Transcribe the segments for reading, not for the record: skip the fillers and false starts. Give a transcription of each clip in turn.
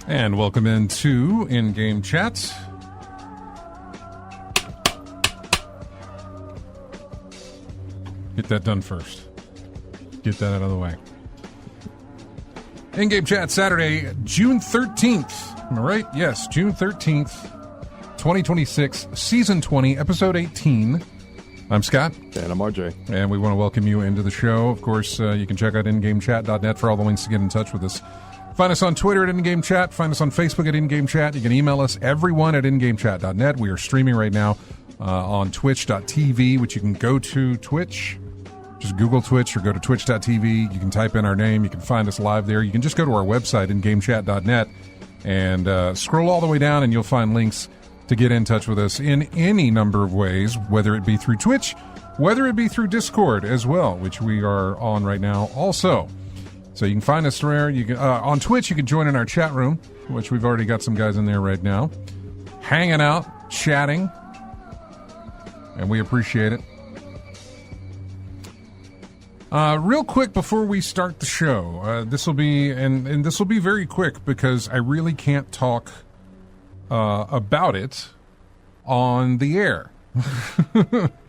And welcome into In-Game Chat. Get that done first. Get that out of the way. In-Game Chat, Saturday, June 13th. Am I right? Yes, June 13th, 2026, Season 20, Episode 18. I'm Scott. And I'm RJ. And we want to welcome you into the show. Of course, you can check out ingamechat.net for all the links to get in touch with us. Find us on Twitter at In-Game Chat. Find us on Facebook at In-Game Chat. You can email us, everyone, at ingamechat.net. We are streaming right now on twitch.tv, which you can go to Twitch. Just Google Twitch or go to twitch.tv. You can type in our name. You can find us live there. You can just go to our website, ingamechat.net, and scroll all the way down, and you'll find links to get in touch with us in any number of ways, whether it be through Twitch, whether it be through Discord as well, which we are on right now also. So you can find us there. You can on Twitch. You can join in our chat room, which we've already got some guys in there right now, hanging out, chatting, and we appreciate it. Real quick before we start the show, this will be and this will be very quick because I really can't talk about it on the air.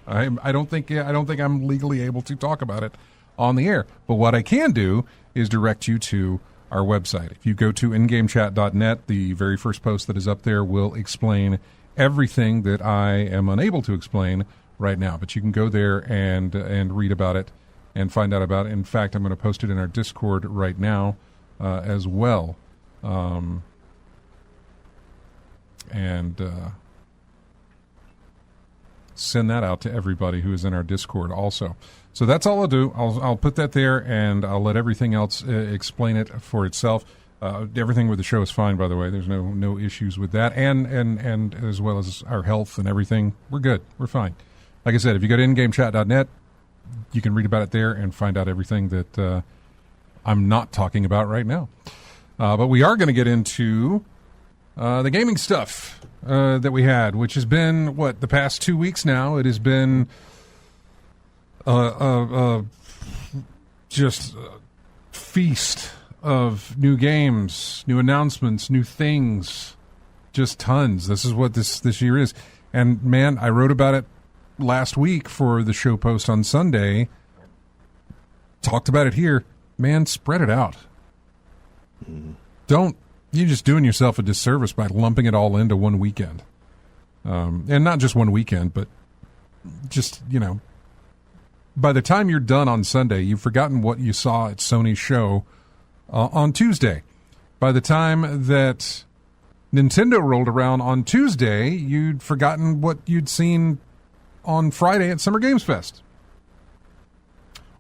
I don't think I'm legally able to talk about it on the air. But what I can do is direct you to our website. If you go to ingamechat.net, the very first post that is up there will explain everything that I am unable to explain right now. But you can go there and read about it and find out about it. In fact, I'm going to post it in our Discord right now as well. And send that out to everybody who is in our Discord also. So that's all I'll do. I'll put that there, and I'll let everything else explain it for itself. Everything with the show is fine, by the way. There's no issues with that, and as well as our health and everything. We're good. We're fine. Like I said, if you go to ingamechat.net, you can read about it there and find out everything that I'm not talking about right now. But we are going to get into the gaming stuff that we had, which has been, the past 2 weeks now. It has been just a feast of new games, new announcements, new things, just tons. This is what this year is. And man, I wrote about it last week for the show post on Sunday. Talked about it here. Man, spread it out. You're just doing yourself a disservice by lumping it all into one weekend. And not just one weekend, but just, by the time you're done on Sunday, you've forgotten what you saw at Sony's show on Tuesday. By the time that Nintendo rolled around on Tuesday, you'd forgotten what you'd seen on Friday at Summer Games Fest.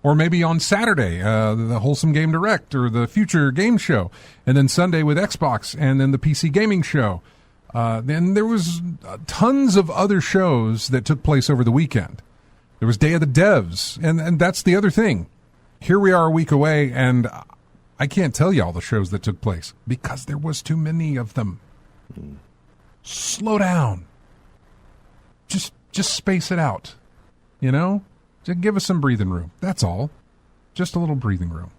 Or maybe on Saturday, the Wholesome Game Direct or the Future Game Show. And then Sunday with Xbox and then the PC Gaming Show. Then there was tons of other shows that took place over the weekend. There was Day of the Devs. And that's the other thing. Here we are a week away, and I can't tell you all the shows that took place because there was too many of them. Slow down. Just space it out. Just give us some breathing room. That's all. Just a little breathing room.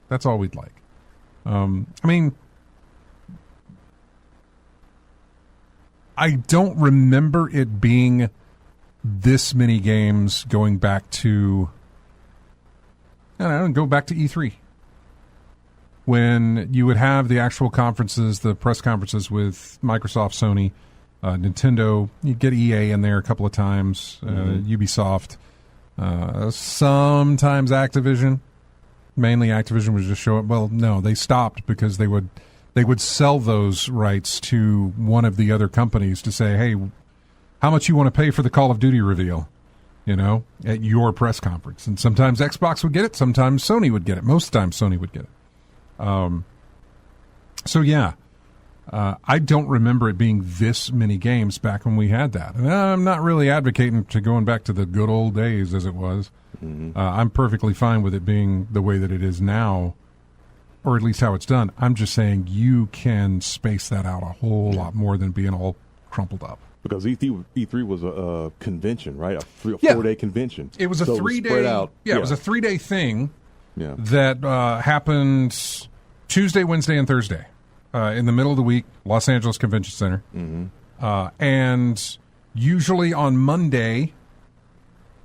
That's all we'd like. I don't remember it being this many games going back to, go back to E3. when you would have the actual conferences, the press conferences with Microsoft, Sony, Nintendo, you'd get EA in there a couple of times, Ubisoft, sometimes Activision. Mainly Activision would just show up. Well, no, they stopped because they would sell those rights to one of the other companies to say, hey, how much you want to pay for the Call of Duty reveal, at your press conference. And sometimes Xbox would get it, sometimes Sony would get it. Most times Sony would get it. I don't remember it being this many games back when we had that. And I'm not really advocating to going back to the good old days as it was. I'm perfectly fine with it being the way that it is now, or at least how it's done. I'm just saying you can space that out a whole lot more than being all crumpled up. Because E3 was a convention, right? A 4-day convention. It was a 3-day. It was a 3-day thing that happened Tuesday, Wednesday, and Thursday in the middle of the week, Los Angeles Convention Center, and usually on Monday.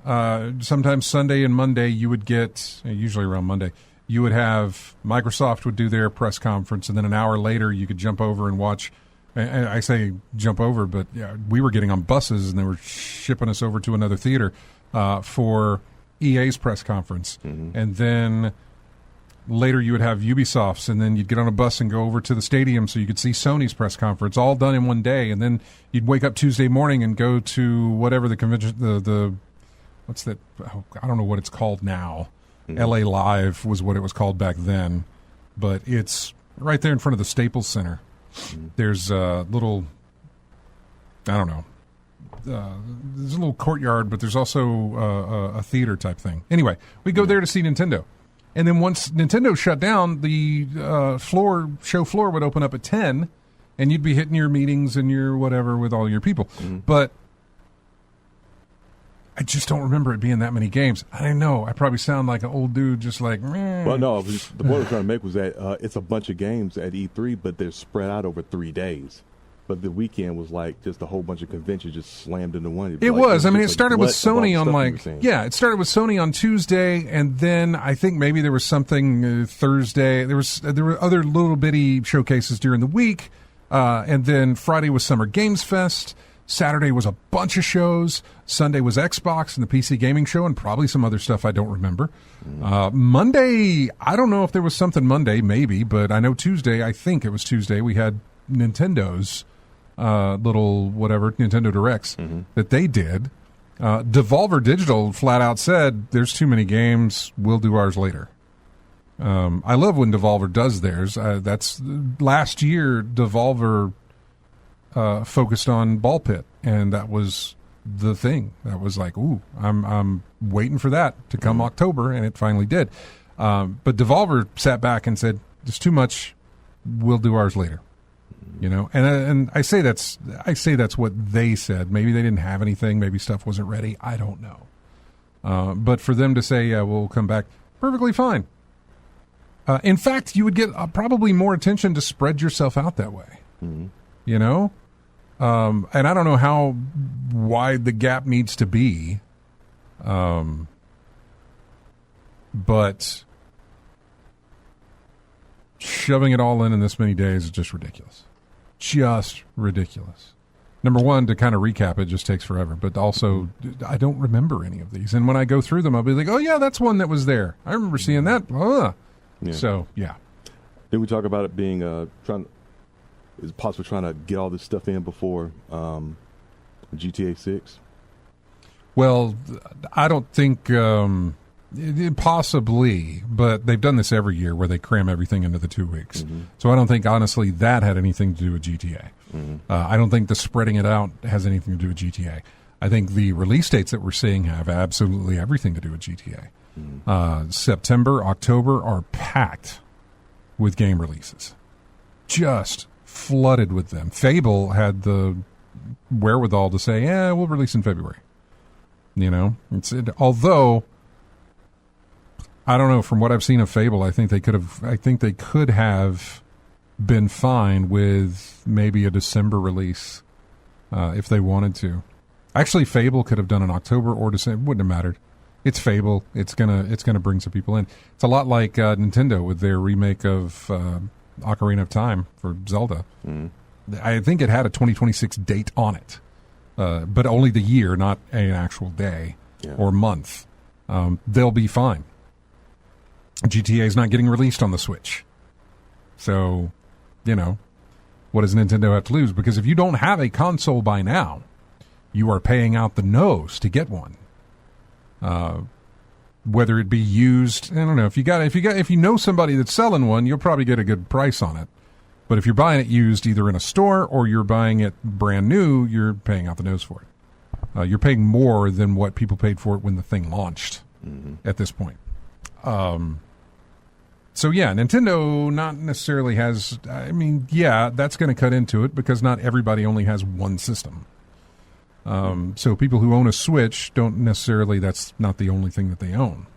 Sometimes Sunday and Monday you would get, usually around Monday, you would have Microsoft would do their press conference, and then an hour later you could jump over and watch. And I say jump over, but we were getting on buses and they were shipping us over to another theater for EA's press conference. And then later you would have Ubisoft's, and then you'd get on a bus and go over to the stadium so you could see Sony's press conference, all done in one day. And then you'd wake up Tuesday morning and go to whatever the convention, what's that? Oh, I don't know what it's called now. LA Live was what it was called back then. But it's right there in front of the Staples Center. There's a little, I don't know. There's a little courtyard, but there's also a theater type thing. Anyway, we go there to see Nintendo. And then once Nintendo shut down, the show floor would open up at 10, and you'd be hitting your meetings and your whatever with all your people. But I just don't remember it being that many games. I know. I probably sound like an old dude just like, meh. Well, no, the point I was trying to make was that it's a bunch of games at E3, but they're spread out over 3 days. But the weekend was like just a whole bunch of conventions just slammed into one. It was. I mean, it started with Sony on it started with Sony on Tuesday, and then I think maybe there was something Thursday. There were other little bitty showcases during the week, and then Friday was Summer Games Fest. Saturday was a bunch of shows. Sunday was Xbox and the PC Gaming Show and probably some other stuff I don't remember. Monday, I don't know if there was something Monday, maybe, but I know Tuesday, I think it was Tuesday, we had Nintendo's little whatever, Nintendo Directs that they did. Devolver Digital flat out said, there's too many games, we'll do ours later. I love when Devolver does theirs. That's last year, Devolver focused on Ball Pit, and that was the thing. That was like, ooh, I'm waiting for that to come October, and it finally did. But Devolver sat back and said, "There's too much. We'll do ours later." And I say that's what they said. Maybe they didn't have anything. Maybe stuff wasn't ready. I don't know. But for them to say, "Yeah, we'll come back," perfectly fine. In fact, you would get probably more attention to spread yourself out that way. And I don't know how wide the gap needs to be, but shoving it all in this many days is just ridiculous. Just ridiculous. Number one, to kind of recap, it just takes forever. But also, I don't remember any of these. And when I go through them, I'll be like, oh, yeah, that's one that was there. I remember seeing that. Yeah. So, yeah. Did we talk about it being is it possible trying to get all this stuff in before GTA 6? Well, I don't think possibly, but they've done this every year where they cram everything into the 2 weeks. So I don't think, honestly, that had anything to do with GTA. I don't think the spreading it out has anything to do with GTA. I think the release dates that we're seeing have absolutely everything to do with GTA. September, October are packed with game releases. Just flooded with them. Fable had the wherewithal to say, "Yeah, we'll release in February." Although I don't know, from what I've seen of Fable, I think they could have been fine with maybe a December release if they wanted to. Actually, Fable could have done an October or December. Wouldn't have mattered. It's Fable. It's gonna bring some people in. It's a lot like Nintendo with their remake of Ocarina of Time for Zelda. I think it had a 2026 date on it, but only the year, not an actual day or month. They'll be fine. GTA is not getting released on the Switch, so what does Nintendo have to lose? Because if you don't have a console by now, you are paying out the nose to get one. Whether it be used, I don't know. If you know somebody that's selling one, you'll probably get a good price on it. But if you're buying it used either in a store or you're buying it brand new, you're paying out the nose for it. You're paying more than what people paid for it when the thing launched at this point. So yeah, Nintendo not necessarily has, that's going to cut into it because not everybody only has one system. So people who own a Switch don't necessarily, that's not the only thing that they own.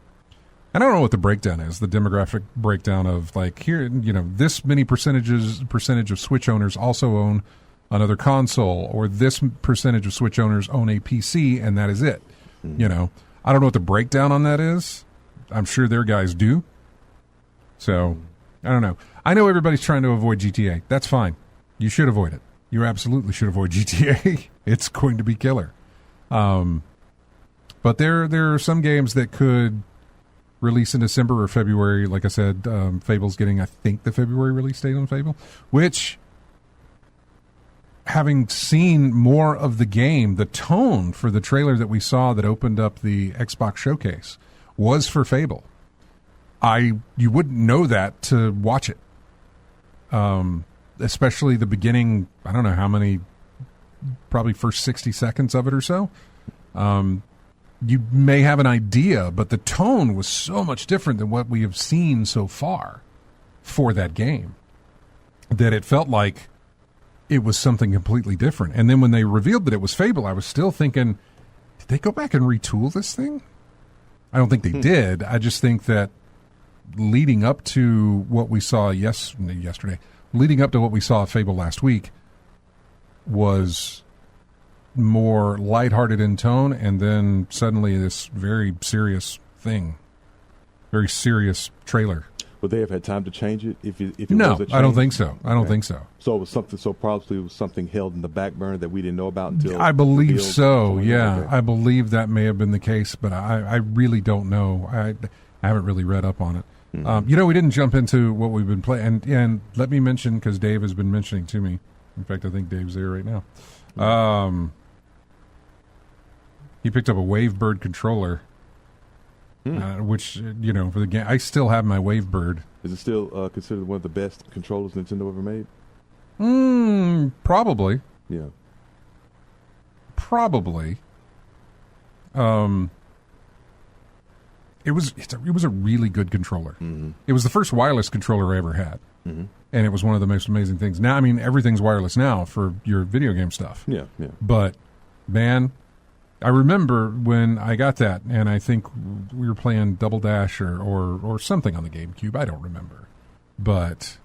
And I don't know what the breakdown is, the demographic breakdown of like here, this many percentage of Switch owners also own another console, or this percentage of Switch owners own a PC, and that is it. I don't know what the breakdown on that is. I'm sure their guys do. So, I don't know. I know everybody's trying to avoid GTA. That's fine. You should avoid it. You absolutely should avoid GTA. It's going to be killer. But there are some games that could release in December or February. Like I said, Fable's getting, I think, the February release date on Fable, which, having seen more of the game, the tone for the trailer that we saw that opened up the Xbox showcase was for Fable. You wouldn't know that to watch it. Especially the beginning, I don't know how many, probably first 60 seconds of it or so. You may have an idea, but the tone was so much different than what we have seen so far for that game that it felt like it was something completely different. And then when they revealed that it was Fable, I was still thinking, did they go back and retool this thing? I don't think they did. I just think that leading up to what we saw yesterday, leading up to what we saw at Fable last week was more lighthearted in tone, and then suddenly this very serious thing, very serious trailer. Would they have had time to change it? If it no, was a change? I don't think so. I don't think so. So it was something. So probably it was something held in the back burner that we didn't know about until. I believe so. Yeah, okay. I believe that may have been the case, but I really don't know. I haven't really read up on it. Mm-hmm. We didn't jump into what we've been playing, and let me mention, because Dave has been mentioning to me. In fact, I think Dave's there right now. Mm-hmm. He picked up a Wavebird controller, which, for the game, I still have my Wavebird. Is it still considered one of the best controllers Nintendo ever made? Probably. Yeah. Probably. It was a really good controller. Mm-hmm. It was the first wireless controller I ever had. Mm-hmm. And it was one of the most amazing things. Now, everything's wireless now for your video game stuff. Yeah, yeah. But, man, I remember when I got that, and I think we were playing Double Dash or something on the GameCube. I don't remember. But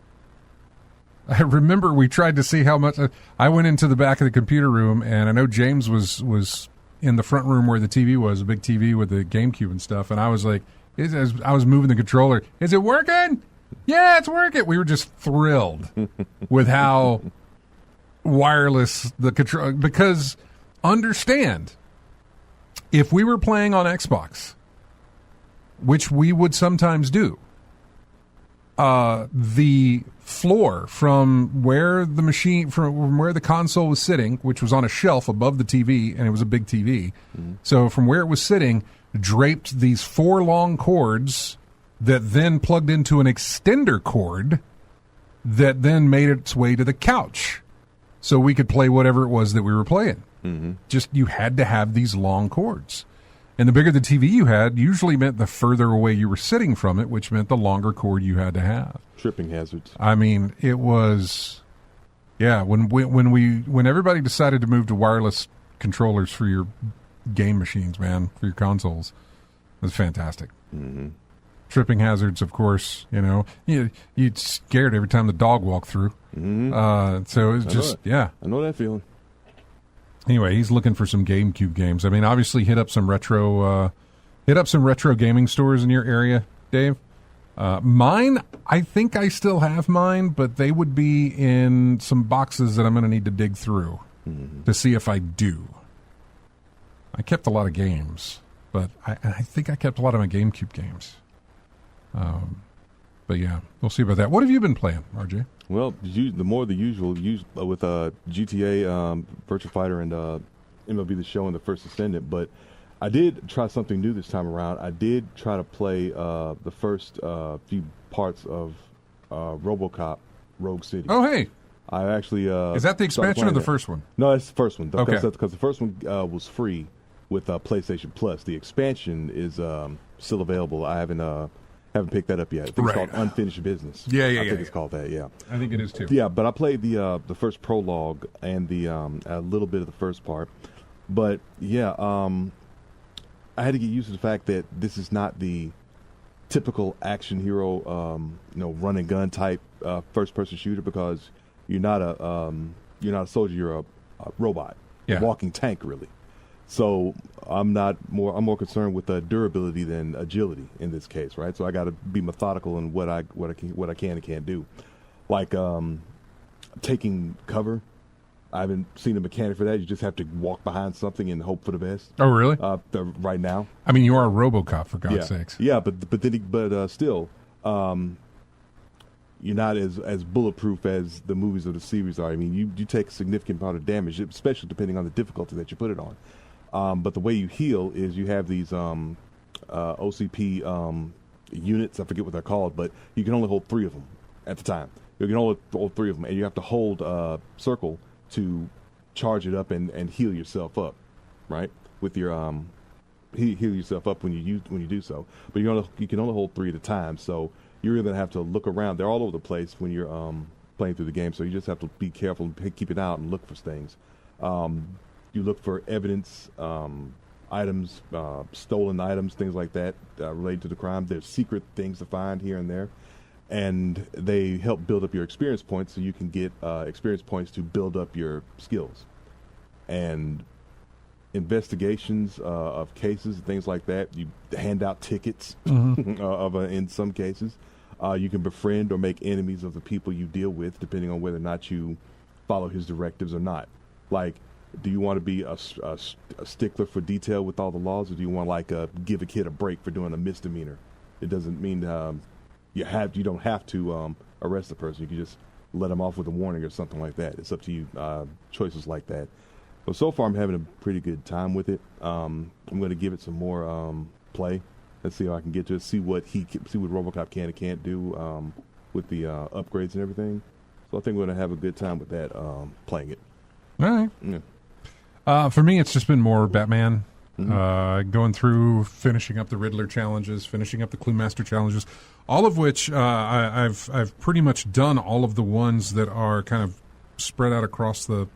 I remember we tried to see how much. I went into the back of the computer room, and I know James was in the front room where the TV was, a big TV with the GameCube and stuff, and I was like, I was moving the controller. Is it working? Yeah, it's working. We were just thrilled with how wireless the control, because understand, if we were playing on Xbox, which we would sometimes do, the floor from where the console was sitting, which was on a shelf above the TV, and it was a big TV. Mm-hmm. So from where it was sitting, draped these 4 long cords that then plugged into an extender cord that then made its way to the couch, so we could play whatever it was that we were playing. Mm-hmm. Just, you had to have these long cords. And the bigger the TV you had usually meant the further away you were sitting from it, which meant the longer cord you had to have. Tripping hazards. It was, when everybody decided to move to wireless controllers for your game machines, man, for your consoles, it was fantastic. Mm-hmm. Tripping hazards, of course, you'd scared every time the dog walked through. Mm-hmm. So it was just, I know that feeling. Anyway, he's looking for some GameCube games. Obviously hit up some retro Hit up some retro gaming stores in your area, Dave. Mine, I think I still have mine, but they would be in some boxes that I'm going to need to dig through to see if I do. I kept a lot of games, but I think I kept a lot of my GameCube games. But yeah, we'll see about that. What have you been playing, RJ? Well, the more the usual, with GTA, Virtua Fighter, and MLB The Show and the First Ascendant. But I did try something new this time around. I did try to play the first few parts of RoboCop Rogue City. Oh, hey. I actually is that the expansion or the first one? No, that's the first one. Okay. Because the first one was free with PlayStation Plus. The expansion is still available. I haven't picked that up yet. I think it's called Unfinished Business. Yeah, I think it's called that. Yeah, I think it is too. Yeah, but I played the first prologue and the a little bit of the first part. But yeah, I had to get used to the fact that this is not the typical action hero, run and gun type first person shooter, because you're not a soldier. You're a robot, a walking tank, really. So I'm more concerned with durability than agility in this case, right? So I got to be methodical in what I can and can't do, like taking cover. I haven't seen a mechanic for that. You just have to walk behind something and hope for the best. Oh, really? Right now. I mean, you are a RoboCop, for God's sakes. Yeah, but still, you're not as bulletproof as the movies or the series are. I mean, you take a significant amount of damage, especially depending on the difficulty that you put it on. But the way you heal is you have these OCP units. I forget what they're called, but you can only hold 3 of them at the time. You can only hold 3 of them, and you have to hold circle to charge it up and heal yourself up, right? With your heal yourself up when you do so. But you can only hold 3 at a time, so you're going to have to look around. They're all over the place when you're playing through the game, so you just have to be careful and keep it out and look for things. You look for evidence, items, stolen items, things like that related to the crime. There's secret things to find here and there. And they help build up your experience points so you can get experience points to build up your skills. And investigations of cases, things like that, you hand out tickets in some cases. You can befriend or make enemies of the people you deal with, depending on whether or not you follow his directives or not. Like, do you want to be a stickler for detail with all the laws, or do you want to give a kid a break for doing a misdemeanor? It doesn't mean you don't have to arrest the person. You can just let them off with a warning or something like that. It's up to you. Choices like that. But so far, I'm having a pretty good time with it. I'm going to give it some more play. Let's see how I can get to it. See what RoboCop can and can't do with the upgrades and everything. So I think we're going to have a good time with that, playing it. All right. Yeah. For me, it's just been more Batman. Going through, finishing up the Riddler challenges, finishing up the Clue Master challenges, all of which I've pretty much done all of the ones that are kind of spread out across the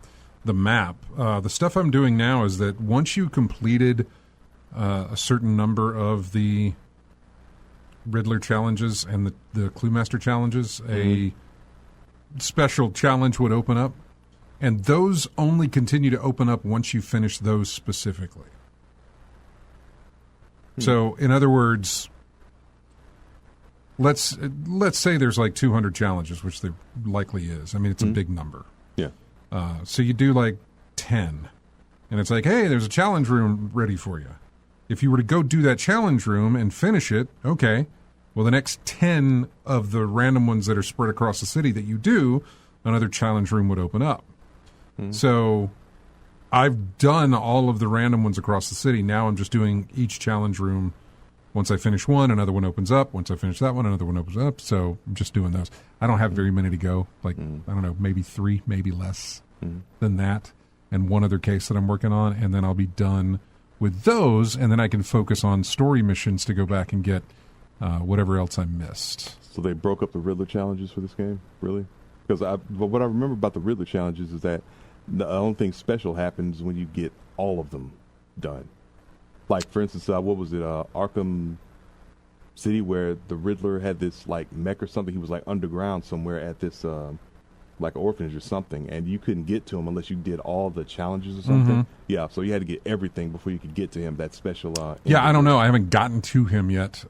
map. The stuff I'm doing now is that once you completed a certain number of the Riddler challenges and the Clue Master challenges, a special challenge would open up, and those only continue to open up once you finish those specifically. So, in other words, let's say there's like 200 challenges, which there likely is. I mean, it's a big number. Yeah. So you do like 10, and it's like, hey, there's a challenge room ready for you. If you were to go do that challenge room and finish it, okay, well, the next 10 of the random ones that are spread across the city that you do, another challenge room would open up. So I've done all of the random ones across the city. Now I'm just doing each challenge room. Once I finish one, another one opens up. Once I finish that one, another one opens up. So I'm just doing those. I don't have very many to go. Like, I don't know, maybe 3, maybe less than that. And one other case that I'm working on. And then I'll be done with those. And then I can focus on story missions to go back and get whatever else I missed. So they broke up the Riddler challenges for this game? Really? Because what I remember about the Riddler challenges is that the only thing special happens when you get all of them done. Like, for instance, what was it, Arkham City, where the Riddler had this, like, mech or something. He was, like, underground somewhere at this like an orphanage or something, and you couldn't get to him unless you did all the challenges or something. Yeah, so you had to get everything before you could get to him. That special. I don't know. I haven't gotten to him yet.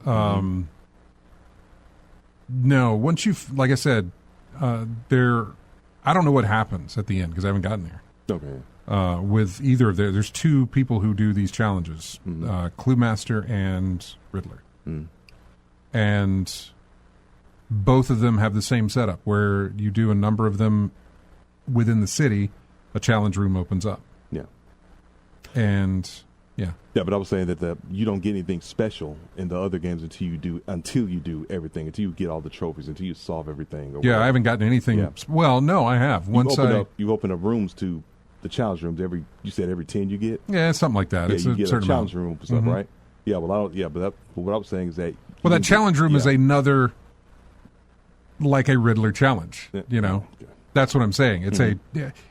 No, once like I said, I don't know what happens at the end because I haven't gotten there. Okay. With either of there's two people who do these challenges, Cluemaster and Riddler. And both of them have the same setup where you do a number of them within the city, a challenge room opens up. Yeah. And yeah. Yeah, but I was saying that you don't get anything special in the other games until you do everything, until you get all the trophies, until you solve everything. Or whatever. I haven't gotten anything. Yeah. Well, no, I have. You open up rooms to the challenge rooms every 10 you get. Yeah, something like that. Yeah, it's you a get certain a challenge room for stuff, right? Yeah, well, but what I was saying is that that challenge room is another, like a Riddler challenge. You know, that's what I'm saying. It's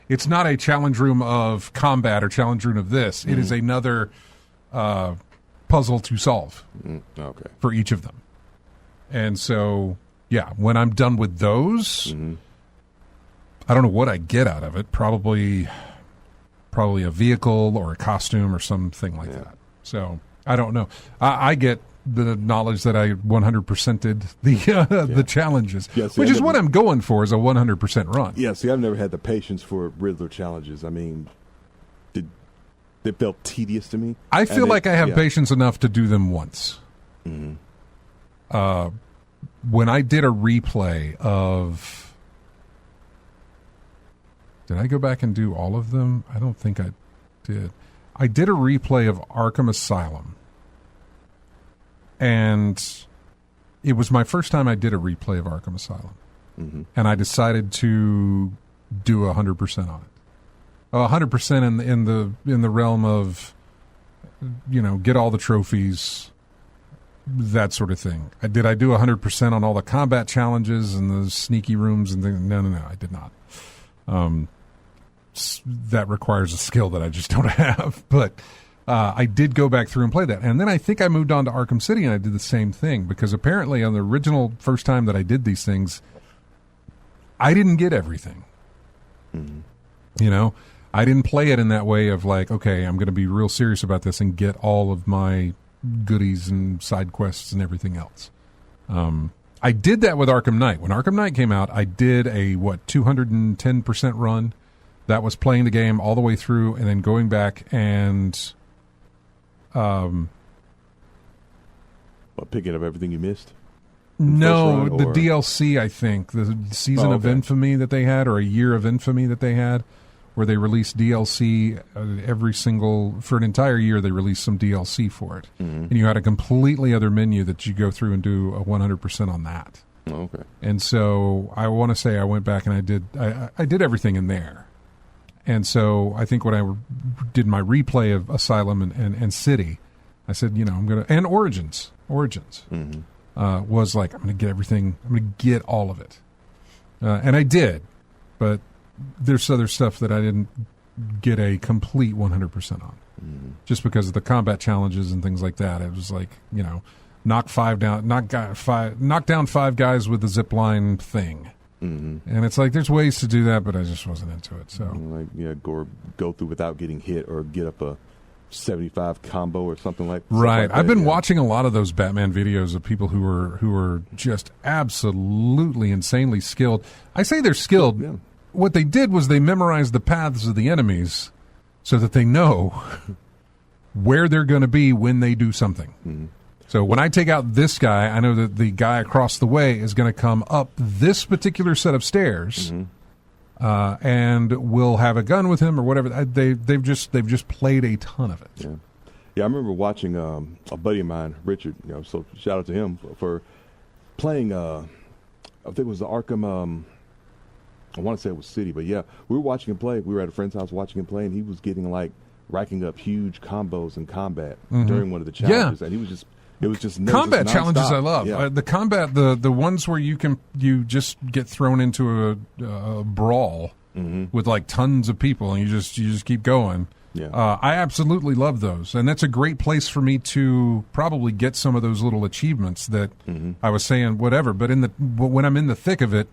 it's not a challenge room of combat or challenge room of this. It is another puzzle to solve. Okay. For each of them, and so when I'm done with those, I don't know what I get out of it. Probably a vehicle or a costume or something like that. So I don't know. I get the knowledge that I 100%ed the challenges, which is what I'm going for, is a 100% run. Yeah, see, I've never had the patience for Riddler challenges. I mean, they felt tedious to me. I feel like I have patience enough to do them once. When I did a replay of... Did I go back and do all of them? I don't think I did. I did a replay of Arkham Asylum. And it was my first time I did a replay of Arkham Asylum. And I decided to do 100% on it. 100% in the realm of, get all the trophies, that sort of thing. Did I do 100% on all the combat challenges and the sneaky rooms and things? No, I did not. That requires a skill that I just don't have. But I did go back through and play that. And then I think I moved on to Arkham City and I did the same thing, because apparently on the original first time that I did these things, I didn't get everything. I didn't play it in that way of like, okay, I'm going to be real serious about this and get all of my goodies and side quests and everything else. I did that with Arkham Knight. When Arkham Knight came out, I did a 210% run. That was playing the game all the way through and then going back and picking up everything you missed? No, the DLC, I think. The Season of Infamy that they had, or a Year of Infamy that they had, where they released DLC for an entire year, they released some DLC for it. And you had a completely other menu that you go through and do a 100% on that. Oh, okay. And so I want to say I went back and I did everything in there. And so I think when I did my replay of Asylum and City, I said, I'm going to... And Origins. Was like, I'm going to get everything. I'm going to get all of it. And I did. But there's other stuff that I didn't get a complete 100% on. Just because of the combat challenges and things like that. It was like, knock down 5 guys with the zip line thing. And it's like, there's ways to do that, but I just wasn't into it. So go through without getting hit, or get up a 75 combo or something like that. Right. I've been watching a lot of those Batman videos of people who are just absolutely insanely skilled. I say they're skilled. Yeah. What they did was they memorized the paths of the enemies so that they know where they're going to be when they do something. So when I take out this guy, I know that the guy across the way is going to come up this particular set of stairs, and will have a gun with him or whatever. They've just played a ton of it. Yeah. I remember watching a buddy of mine, Richard. So shout out to him for playing. I think it was the Arkham. I want to say it was City, but yeah, we were watching him play. We were at a friend's house watching him play, and he was getting racking up huge combos in combat during one of the challenges, and he was just. It was just combat challenges. I love the combat, the ones where you just get thrown into a brawl with tons of people, and you just keep going. Yeah, I absolutely love those, and that's a great place for me to probably get some of those little achievements that I was saying, whatever. But when I'm in the thick of it,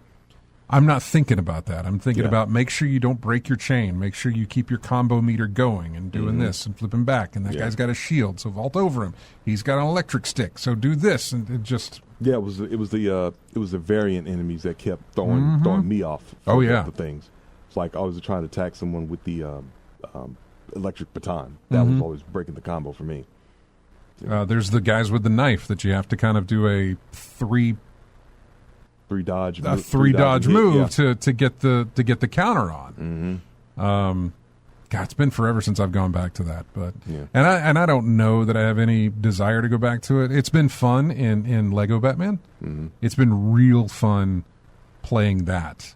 I'm not thinking about that. I'm thinking about make sure you don't break your chain. Make sure you keep your combo meter going and doing this and flipping back. And that guy's got a shield, so vault over him. He's got an electric stick, so do this. And it just... Yeah, it was the variant enemies that kept throwing me off. The things. It's like I was trying to attack someone with the electric baton. That was always breaking the combo for me. There's the guys with the knife that you have to kind of do a three dodge move to get the counter on. God, it's been forever since I've gone back to that, but and I don't know that I have any desire to go back to it. It's been fun in Lego Batman. It's been real fun playing that.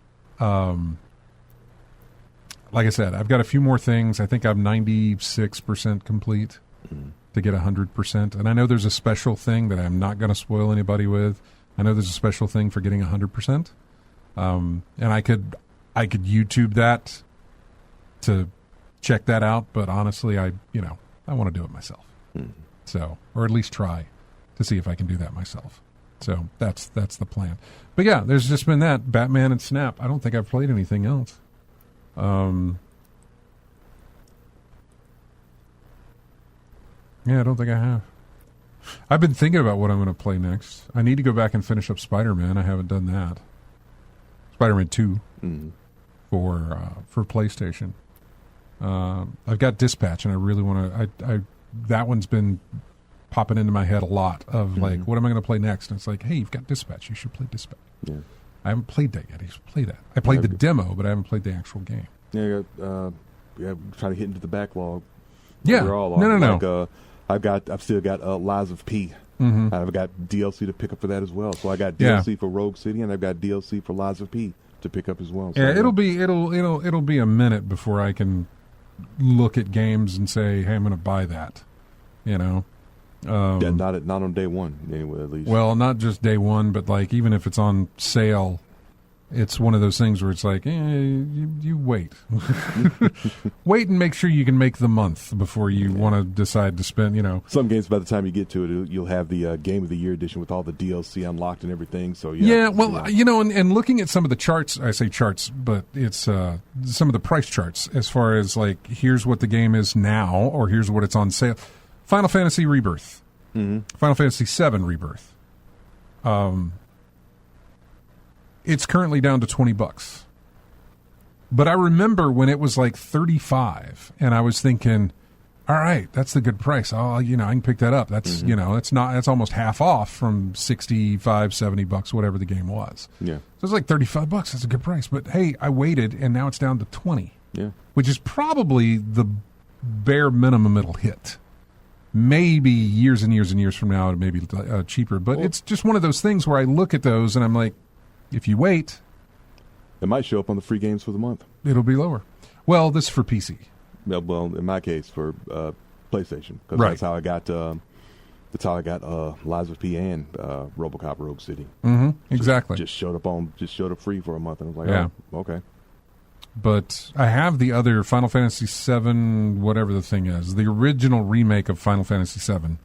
Like I said, I've got a few more things. I think I'm 96% complete to get 100%. And I know there's a special thing that I'm not going to spoil anybody with. I know there's a special thing for getting 100%. And I could YouTube that to check that out. But honestly, I want to do it myself. So, or at least try to see if I can do that myself. So that's the plan. But yeah, there's just been that Batman and Snap. I don't think I've played anything else. Yeah, I don't think I have. I've been thinking about what I'm going to play next. I need to go back and finish up Spider-Man. I haven't done that. Spider-Man 2 for PlayStation. I've got Dispatch, and I really want to. That one's been popping into my head a lot of like, what am I going to play next? And it's like, hey, you've got Dispatch. You should play Dispatch. Yeah. I haven't played that yet. I should play that. I played the demo, but I haven't played the actual game. Yeah, I'm trying to get into the backlog. Yeah, no. I've still got Lies of P. I've got DLC to pick up for that as well. So I got DLC for Rogue City, and I've got DLC for Lies of P to pick up as well. So it'll be a minute before I can look at games and say, hey, I'm going to buy that. Not on day one anyway, at least. Well, not just day one, but like even if it's on sale, it's one of those things where it's like, you wait. Wait and make sure you can make the month before you want to decide to spend, Some games, by the time you get to it, you'll have the Game of the Year edition with all the DLC unlocked and everything. So and looking at some of the charts, I say charts, but it's some of the price charts as far as like, here's what the game is now, or here's what it's on sale. Final Fantasy Rebirth. Final Fantasy VII Rebirth. It's currently down to $20. But I remember when it was like $35, and I was thinking, all right, that's the good price. I can pick that up. That's that's almost half off from $65, $70, whatever the game was. Yeah. So it's like $35. That's a good price. But hey, I waited, and now it's down to $20. Yeah. Which is probably the bare minimum it'll hit. Maybe years and years and years from now, it may be cheaper. But it's just one of those things where I look at those and I'm like, if you wait, it might show up on the free games for the month. It'll be lower. Well, this is for PC. Well, in my case, for PlayStation, because that's how I got. Lies of P and RoboCop Rogue City. Exactly. Just showed up free for a month, and I was like, oh, okay. But I have the other Final Fantasy VII, whatever the thing is, the original remake of Final Fantasy VII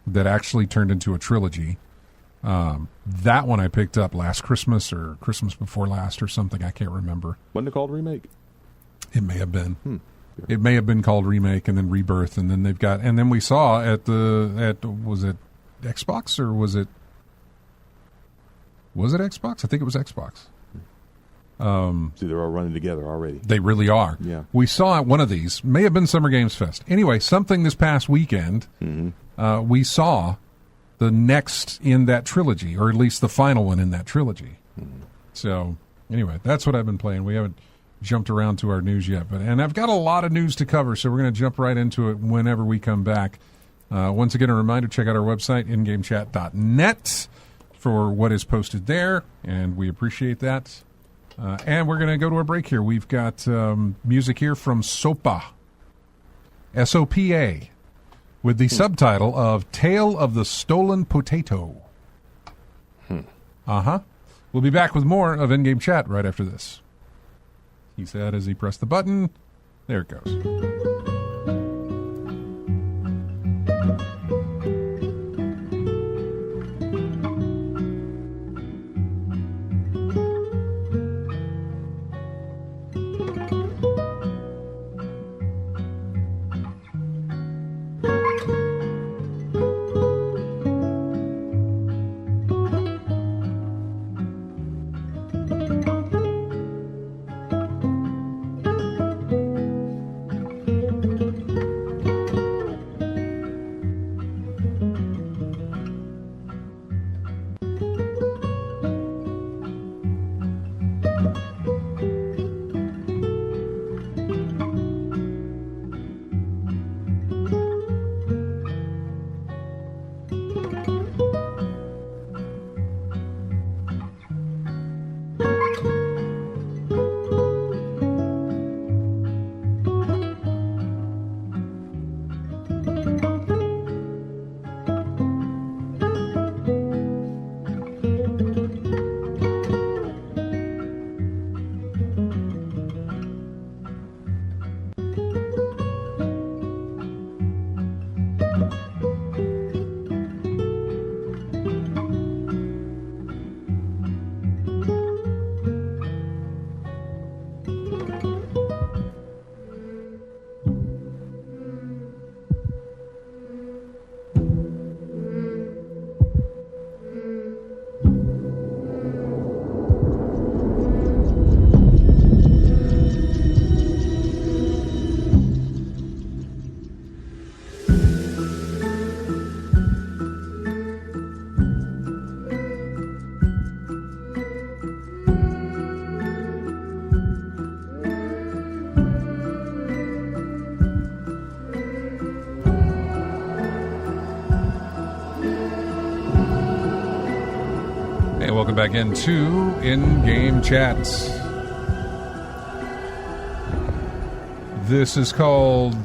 that actually turned into a trilogy. That one I picked up last Christmas or Christmas before last or something. I can't remember. Wasn't it called Remake? It may have been. It may have been called Remake and then Rebirth, and then they've got. And then we saw was it Xbox or was it Xbox? I think it was Xbox. See, they're all running together already. They really are. Yeah. We saw at one of these. May have been Summer Games Fest. Anyway, something this past weekend. We saw the next in that trilogy, or at least the final one in that trilogy. So, anyway, that's what I've been playing. We haven't jumped around to our news yet, and I've got a lot of news to cover, so we're going to jump right into it whenever we come back. Once again, a reminder, check out our website, ingamechat.net, for what is posted there, and we appreciate that. And we're going to go to a break here. We've got music here from SOPA, S-O-P-A, with the subtitle of Tale of the Stolen Potato. We'll be back with more of In-Game Chat right after this. He said as he pressed the button. There it goes. Hey, welcome back into In-Game Chats. This is called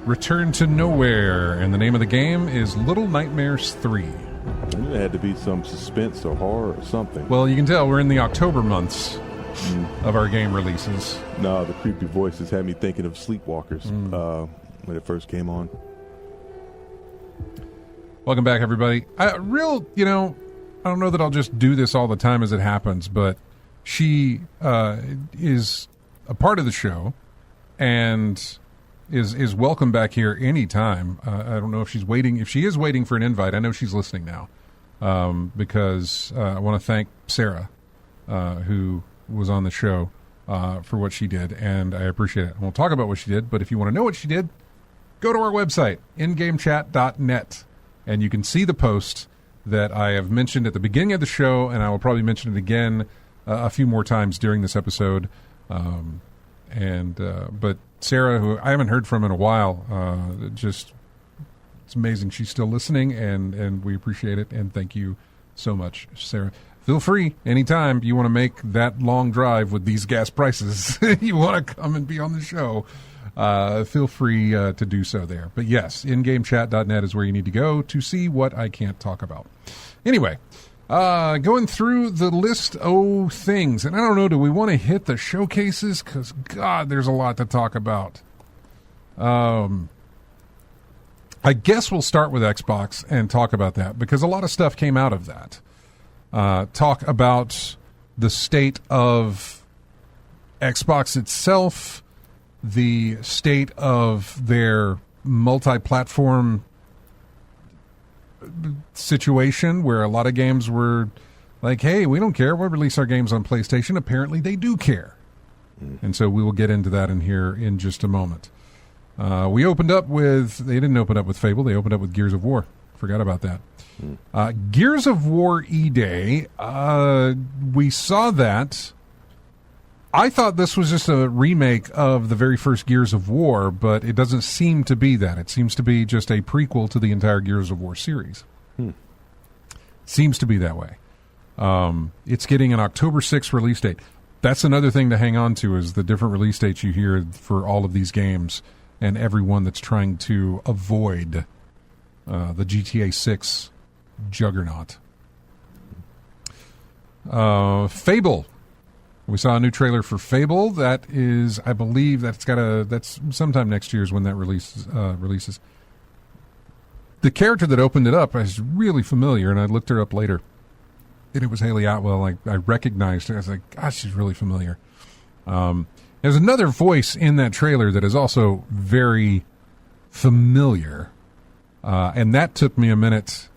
Return to Nowhere, and the name of the game is Little Nightmares 3. I knew there had to be some suspense or horror or something. Well, you can tell we're in the October months of our game releases. No, the creepy voices had me thinking of Sleepwalkers when it first came on. Welcome back, everybody. I don't know that I'll just do this all the time as it happens, but she is a part of the show and is welcome back here anytime. I don't know if she's waiting. If she is waiting for an invite, I know she's listening now because I want to thank Sarah, who was on the show, for what she did, and I appreciate it. I won't talk about what she did, but if you want to know what she did, go to our website, ingamechat.net, and you can see the post that I have mentioned at the beginning of the show, and I will probably mention it again a few more times during this episode. But Sarah, who I haven't heard from in a while, it's amazing she's still listening, and we appreciate it, and thank you so much, Sarah. Feel free anytime you want to make that long drive with these gas prices, you want to come and be on the show. Feel free to do so there. But yes, ingamechat.net is where you need to go to see what I can't talk about. Anyway, going through the list of things, and I don't know, do we want to hit the showcases? Because, God, there's a lot to talk about. I guess we'll start with Xbox and talk about that, because a lot of stuff came out of that. Talk about the state of Xbox itself, the state of their multi-platform situation, where a lot of games were like, hey, we don't care, we'll release our games on PlayStation. Apparently they do care. And so we will get into that in here in just a moment. We opened up with, they didn't open up with Fable, they opened up with Gears of War. Forgot about that. Gears of War E-Day, we saw that. I thought this was just a remake of the very first Gears of War, but it doesn't seem to be that. It seems to be just a prequel to the entire Gears of War series. Seems to be that way. It's getting an October 6th release date. That's another thing to hang on to, is the different release dates you hear for all of these games, and everyone that's trying to avoid the GTA 6 juggernaut. Fable. We saw a new trailer for Fable. That is, I believe, that's sometime next year is when that releases. The character that opened it up is really familiar, and I looked her up later, and it was Haley Atwell. I recognized her. I was like, gosh, she's really familiar. There's another voice in that trailer that is also very familiar, and that took me a minute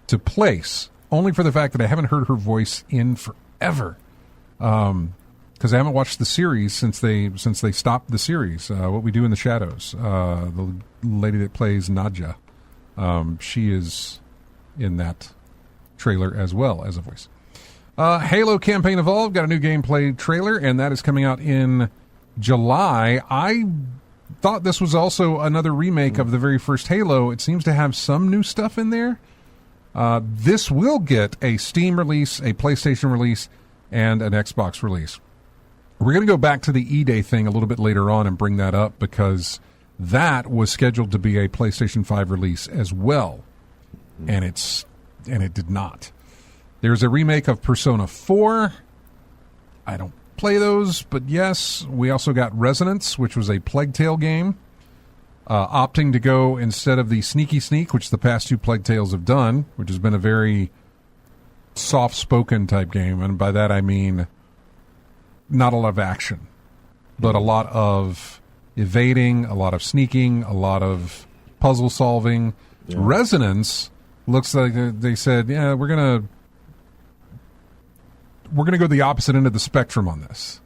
to place, only for the fact that I haven't heard her voice in forever. Because I haven't watched the series since they stopped the series. What We Do in the Shadows. The lady that plays Nadja, she is in that trailer as well as a voice. Halo Campaign Evolved got a new gameplay trailer, and that is coming out in July. I thought this was also another remake of the very first Halo. It seems to have some new stuff in there. This will get a Steam release, a PlayStation release, and an Xbox release. We're going to go back to the E-Day thing a little bit later on and bring that up, because that was scheduled to be a PlayStation 5 release as well, and it did not. There's a remake of Persona 4. I don't play those, but yes, we also got Resonance, which was a Plague Tale game, opting to go instead of the Sneaky Sneak, which the past two Plague Tales have done, which has been a very soft-spoken type game, and by that I mean not a lot of action, but a lot of evading, a lot of sneaking, a lot of puzzle solving. Yeah. Resonance looks like they said, yeah, we're gonna go the opposite end of the spectrum on this.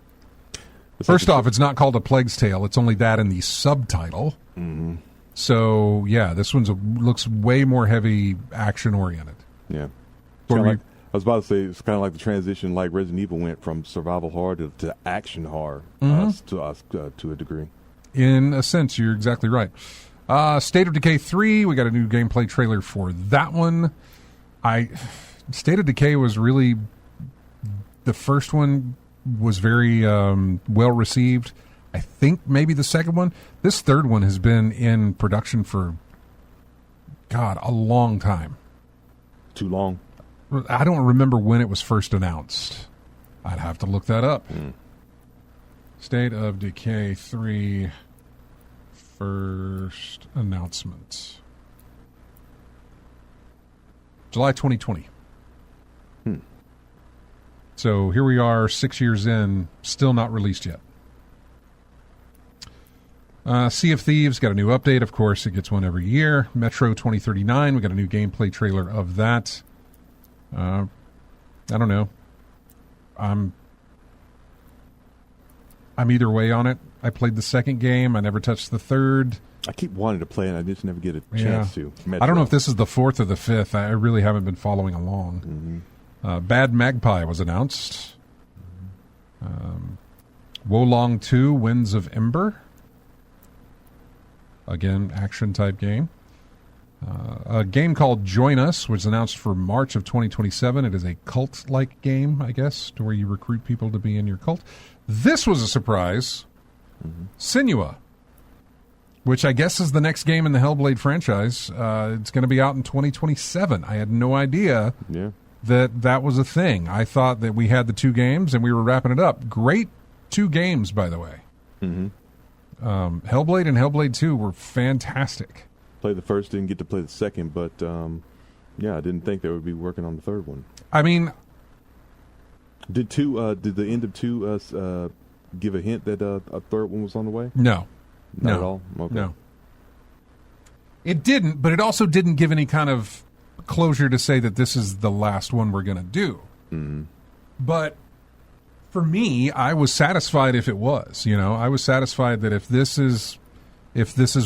First off, it's not called A Plague's Tale. It's only that in the subtitle. Mm-hmm. So, yeah, this one looks way more heavy action-oriented. Yeah. I was about to say, it's kind of like the transition like Resident Evil went from survival horror to action horror to a degree. In a sense, you're exactly right. State of Decay 3, we got a new gameplay trailer for that one. State of Decay was really... The first one was very well received. I think maybe the second one. This third one has been in production for, God, a long time. Too long? I don't remember when it was first announced. I'd have to look that up. State of Decay 3 first announcement. July 2020. So here we are 6 years in, still not released yet. Sea of Thieves got a new update. Of course, it gets one every year. Metro 2039, we got a new gameplay trailer of that. I don't know. I'm either way on it. I played the second game. I never touched the third. I keep wanting to play it. I just never get a chance to. Metro. I don't know if this is the fourth or the fifth. I really haven't been following along. Mm-hmm. Bad Magpie was announced. Wolong 2, Winds of Ember. Again, action-type game. A game called Join Us was announced for March of 2027. It is a cult-like game, I guess, to where you recruit people to be in your cult. This was a surprise. Senua, which I guess is the next game in the Hellblade franchise. It's going to be out in 2027. I had no idea that was a thing. I thought that we had the two games and we were wrapping it up. Great two games, by the way. Hellblade and Hellblade 2 were fantastic. Played the first, didn't get to play the second, but I didn't think they would be working on the third one. I mean, did the end of 2 give a hint that a third one was on the way? No. Not at all? Okay. No. It didn't, but it also didn't give any kind of closure to say that this is the last one we're going to do. But for me, I was satisfied if it was. I was satisfied that if this is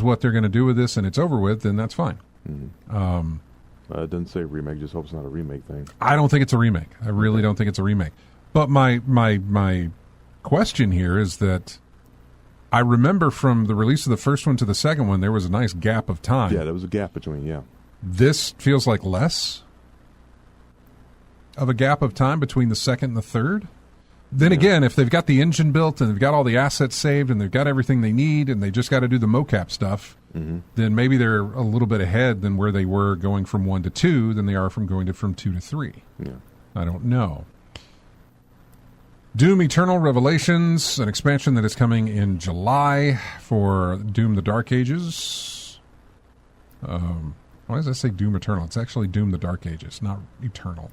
what they're going to do with this and it's over with, then that's fine. It doesn't say remake. Just hope it's not a remake thing. I don't think it's a remake. I really don't think it's a remake. But my question here is that I remember from the release of the first one to the second one, there was a nice gap of time. Yeah, there was a gap between, This feels like less of a gap of time between the second and the third. Then again, if they've got the engine built and they've got all the assets saved and they've got everything they need and they just got to do the mocap stuff, then maybe they're a little bit ahead than where they were going from 1 to 2 than they are from going from 2 to 3. I don't know. Doom Eternal Revelations, an expansion that is coming in July for Doom the Dark Ages. Why does that say Doom Eternal? It's actually Doom the Dark Ages, not Eternal.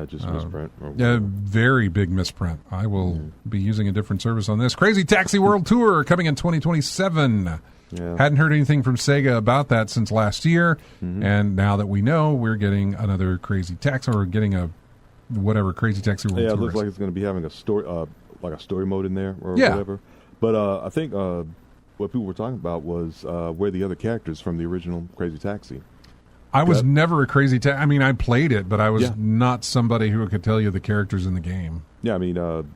Just misprint. Very big misprint. I will be using a different service on this. Crazy Taxi World Tour coming in 2027. Hadn't heard anything from Sega about that since last year, and now that we know, we're getting another Crazy Taxi, or getting a whatever Crazy Taxi World Tour. It looks like it's going to be having a story, like a story mode in there or whatever. But I think what people were talking about was where the other characters from the original Crazy Taxi. I was never a Crazy Taxi. I mean, I played it, but I was not somebody who could tell you the characters in the game. Yeah, I mean,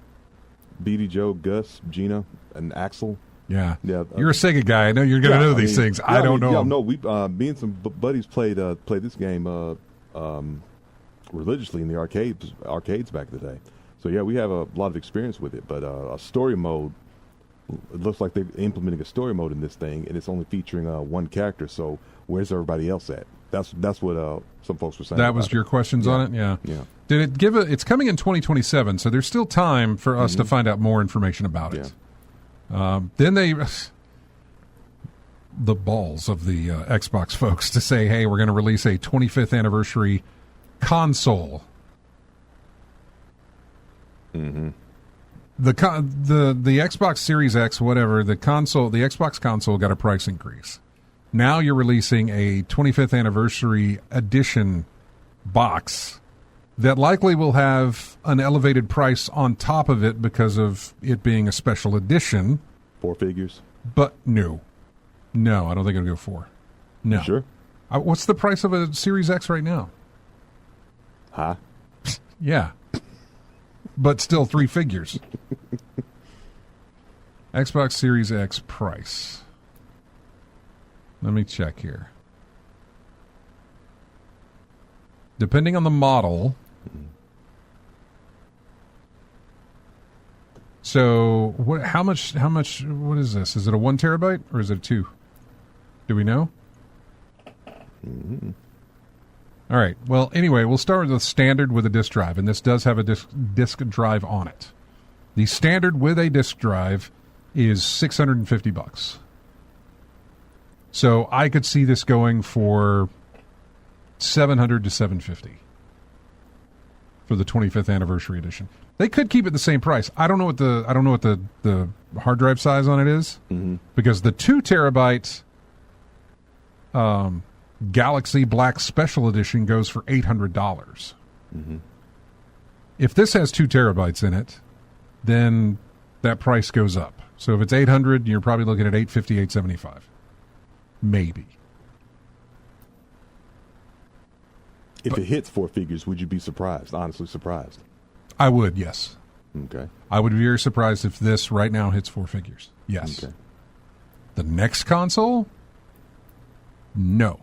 Beatty, Joe, Gus, Gina, and Axel. Yeah. You're a Sega guy. I know you're going to know these things. I don't know. No, we me and some buddies played this game religiously in the arcades back in the day. So we have a lot of experience with it. But a story mode, it looks like they're implementing a story mode in this thing, and it's only featuring one character. So where's everybody else at? That's what some folks were saying. That was your questions on it? Yeah. Did it give it's coming in 2027, so there's still time for us to find out more information about it. Then the balls of the Xbox folks to say, hey, we're going to release a 25th anniversary console Mm-hmm. The Xbox Series X, whatever, the Xbox console got a price increase. Now you're releasing a 25th anniversary edition box that likely will have an elevated price on top of it because of it being a special edition. 4 figures? But no, I don't think it'll go 4. No. You sure? What's the price of a Series X right now? Huh? Yeah. But still 3 figures. Xbox Series X price. Let me check here. Depending on the model. So, how much, what is this? Is it a 1 terabyte or is it a 2? Do we know? Mm-hmm. All right. Well, anyway, we'll start with the standard with a disk drive, and this does have a disk drive on it. The standard with a disk drive is $650. So I could see this going for $700 to $750 for the 25th anniversary edition. They could keep it the same price. I don't know what the hard drive size on it is, because the 2 terabyte Galaxy Black Special Edition goes for $800. Mm-hmm. If this has 2 terabytes in it, then that price goes up. So if it's $800, you're probably looking at $850, $875. Maybe. If it hits 4 figures, would you be surprised? Honestly surprised? I would, yes. Okay. I would be very surprised if this right now hits 4 figures. Yes. Okay. The next console? No.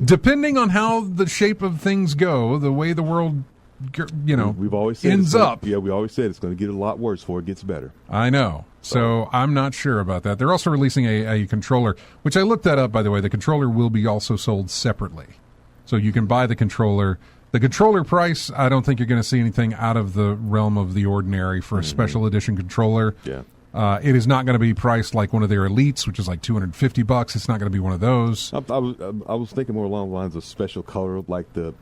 Depending on how the shape of things go, the way the world, we've always said ends up. Yeah, we always said it's going to get a lot worse before it gets better. I know. So I'm not sure about that. They're also releasing a controller, which I looked that up, by the way. The controller will be also sold separately. So you can buy the controller. The controller price, I don't think you're going to see anything out of the realm of the ordinary for a special edition controller. Yeah. It is not going to be priced like one of their Elites, which is like $250. It's not going to be one of those. I was thinking more along the lines of special color, like the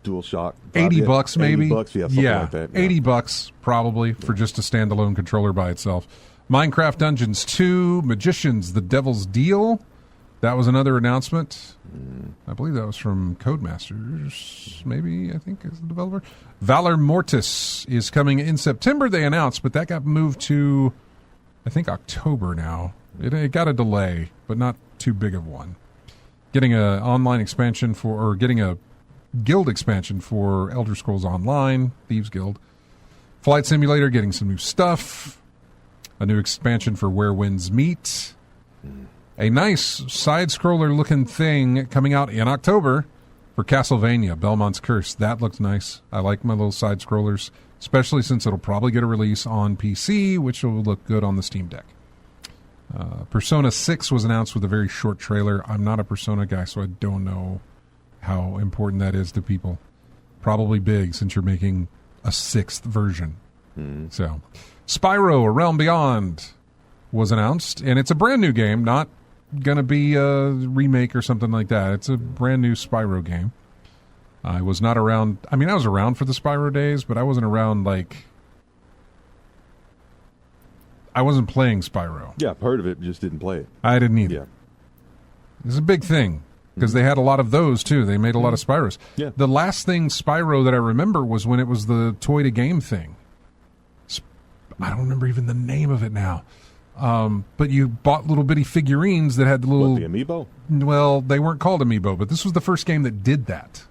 DualShock. $80 maybe. $80, yeah, something like that. Yeah. $80 probably for just a standalone controller by itself. Minecraft Dungeons 2, Magicians, The Devil's Deal. That was another announcement. I believe that was from Codemasters, maybe, I think, is the developer. Valor Mortis is coming in September, they announced, but that got moved to, I think, October now. It got a delay, but not too big of one. Getting an online expansion getting a guild expansion for Elder Scrolls Online, Thieves Guild. Flight Simulator getting some new stuff. A new expansion for Where Winds Meet. A nice side-scroller looking thing coming out in October for Castlevania, Belmont's Curse. That looks nice. I like my little side-scrollers, especially since it'll probably get a release on PC, which will look good on the Steam Deck. Persona 6 was announced with a very short trailer. I'm not a Persona guy, so I don't know how important that is to people. Probably big, since you're making a 6th version. So, Spyro, A Realm Beyond was announced, and it's a brand new game, not going to be a remake or something like that. It's a brand new Spyro game. I was not around. I mean, I was around for the Spyro days, but I wasn't around, I wasn't playing Spyro. Yeah, I've heard of it, just didn't play it. I didn't either. Yeah. It's a big thing, because they had a lot of those, too. They made a lot of Spyros. Yeah. The last thing Spyro that I remember was when it was the toy-to-game thing. I don't remember even the name of it now. But you bought little bitty figurines that had the little... What, the amiibo? Well, they weren't called amiibo, but this was the first game that did that.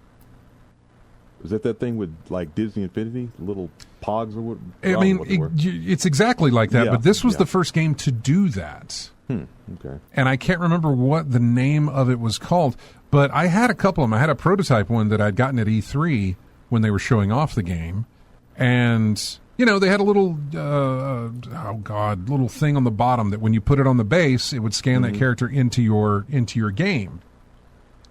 Was that thing with, Disney Infinity? Little pogs or what? I mean, it's exactly like that, but this was the first game to do that. Okay. And I can't remember what the name of it was called, but I had a couple of them. I had a prototype one that I'd gotten at E3 when they were showing off the game, and... they had a little, little thing on the bottom that when you put it on the base, it would scan that character into your game.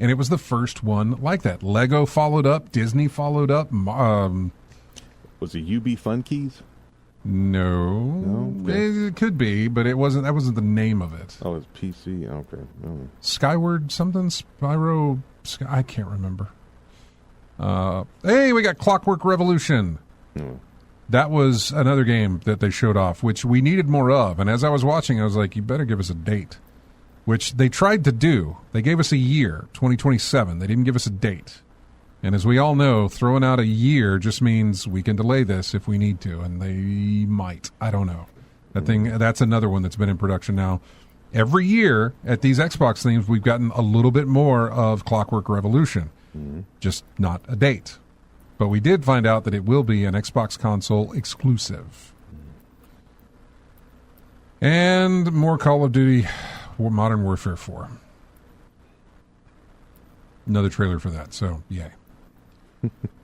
And it was the first one like that. Lego followed up. Disney followed up. Was it UB Fun Keys? No. Okay. It could be, but it wasn't. That wasn't the name of it. Oh, it's PC. Okay. Oh. Skyward something? Spyro? I can't remember. Hey, we got Clockwork Revolution. That was another game that they showed off, which we needed more of. And as I was watching, I was like, you better give us a date, which they tried to do. They gave us a year, 2027. They didn't give us a date. And as we all know, throwing out a year just means we can delay this if we need to, and they might. I don't know. That's another one that's been in production now. Every year at these Xbox things, we've gotten a little bit more of Clockwork Revolution, just not a date. But we did find out that it will be an Xbox console exclusive. And more Call of Duty Modern Warfare 4. Another trailer for that, so yay.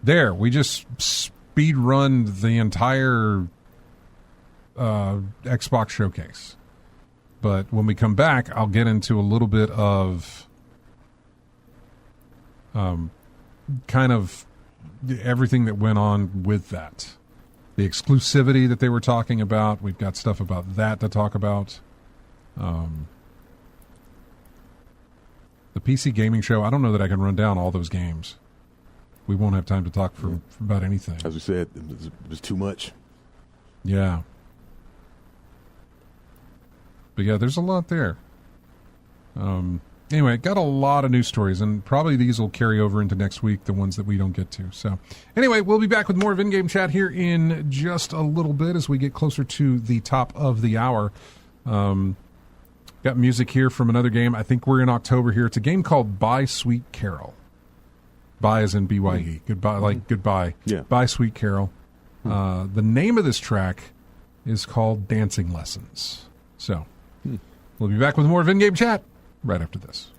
There, we just speed run the entire Xbox showcase. But when we come back, I'll get into a little bit of kind of everything that went on with that. The exclusivity that they were talking about. We've got stuff about that to talk about. The PC Gaming Show, I don't know that I can run down all those games. We won't have time to talk for about anything. As we said, it was too much. Yeah. But yeah, there's a lot there. Anyway, got a lot of news stories, and probably these will carry over into next week, the ones that we don't get to. So anyway, we'll be back with more of In-Game Chat here in just a little bit as we get closer to the top of the hour. Got music here from another game. I think we're in October here. It's a game called Bye Sweet Carol. Bye as in B-Y-E. Goodbye, like goodbye. Yeah. Bye Sweet Carol. The name of this track is called Dancing Lessons. So we'll be back with more of In-Game Chat right after this.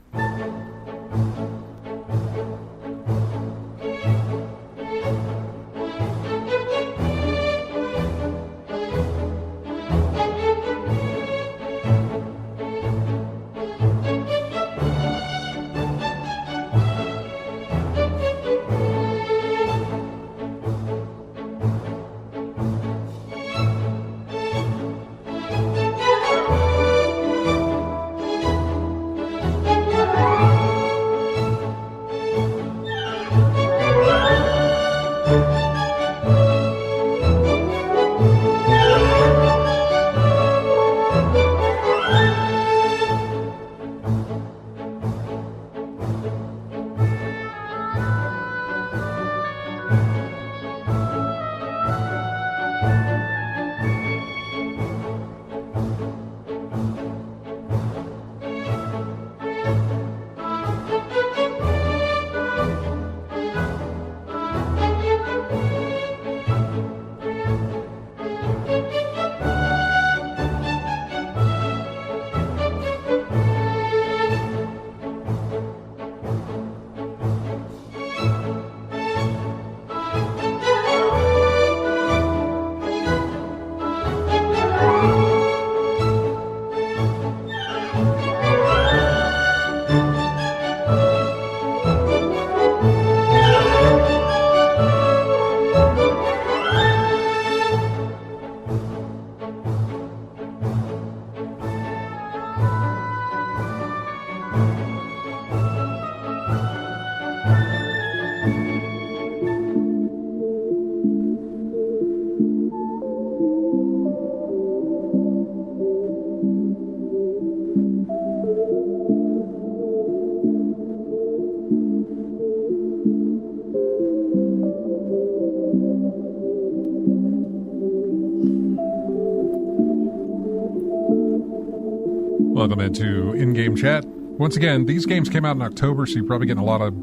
Welcome into In-Game Chat. Once again, these games came out in October, so you're probably getting a lot of,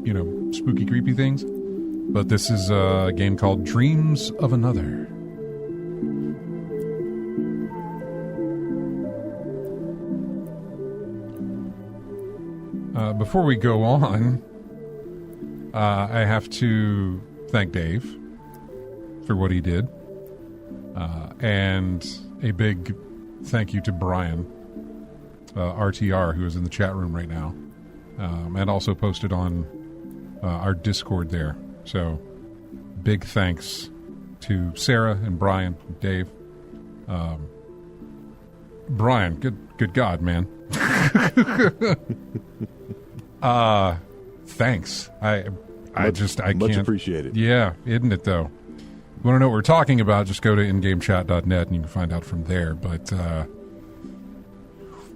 spooky, creepy things. But this is a game called Dreams of Another. Before we go on, I have to thank Dave for what he did. And a big thank you to Bryan, RTR, who is in the chat room right now, and also posted on our Discord there. So big thanks to Sarah and Bryan, Dave. Bryan, good God, man. Thanks. I much can't. appreciated. Yeah, isn't it though? want to know what we're talking about, just go to ingamechat.net and you can find out from there. But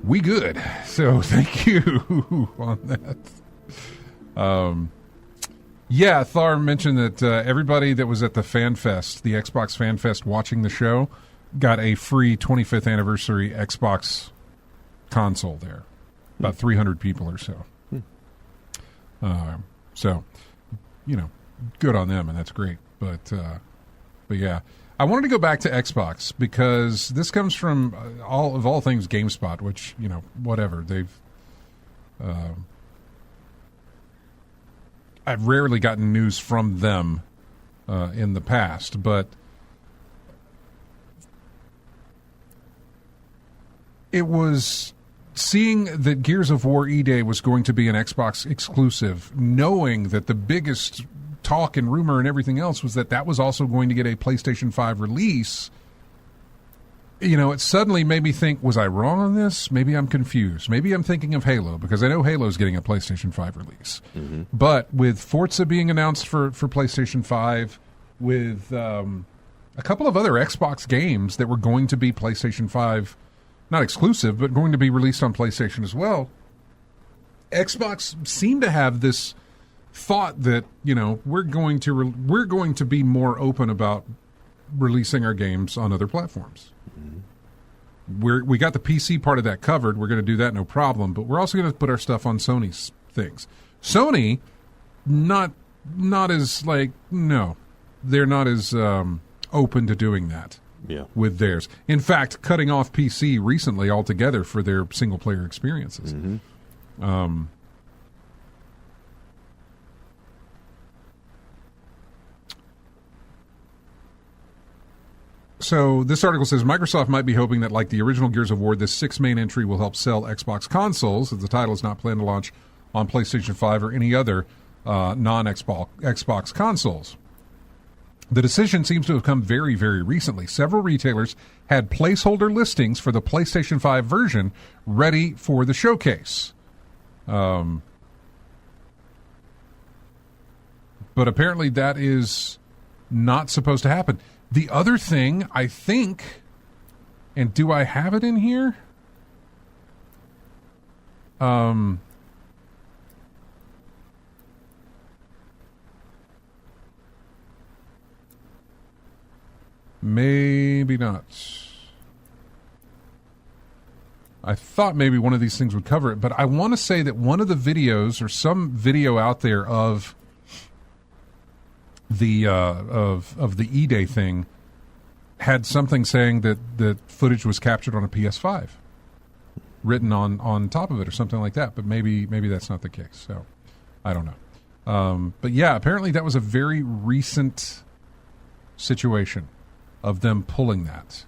we good. So thank you on that. Yeah, Thar mentioned that everybody that was at the Fan Fest, the Xbox Fan Fest watching the show, got a free 25th anniversary Xbox console there. About 300 people or so. So, good on them, and that's great. But yeah, I wanted to go back to Xbox because this comes from all things GameSpot, which whatever they've. I've rarely gotten news from them in the past, but it was seeing that Gears of War E-Day was going to be an Xbox exclusive, knowing that the biggest talk and rumor and everything else was that was also going to get a PlayStation 5 release. It suddenly made me think, was I wrong on this? Maybe I'm confused. Maybe I'm thinking of Halo, because I know Halo's getting a PlayStation 5 release. Mm-hmm. But with Forza being announced for PlayStation 5, with a couple of other Xbox games that were going to be PlayStation 5, not exclusive, but going to be released on PlayStation as well, Xbox seemed to have this thought that, we're going to be more open about releasing our games on other platforms. We got the PC part of that covered. We're going to do that, no problem. But we're also going to put our stuff on Sony's things. Sony, not as no, they're not as open to doing that. Yeah. With theirs. In fact, cutting off PC recently altogether for their single player experiences. Mm-hmm. So this article says Microsoft might be hoping that, like the original Gears of War, this 6 main entry will help sell Xbox consoles, as the title is not planned to launch on PlayStation 5 or any other non-Xbox consoles. The decision seems to have come very, very recently. Several retailers had placeholder listings for the PlayStation 5 version ready for the showcase. But apparently that is not supposed to happen. The other thing, I think, and do I have it in here? Maybe not. I thought maybe one of these things would cover it, but I want to say that one of the videos, or some video out there of the of the E-Day thing, had something saying that the footage was captured on a PS5, written on top of it or something like that. But maybe that's not the case. So I don't know. But yeah, apparently that was a very recent situation of them pulling that.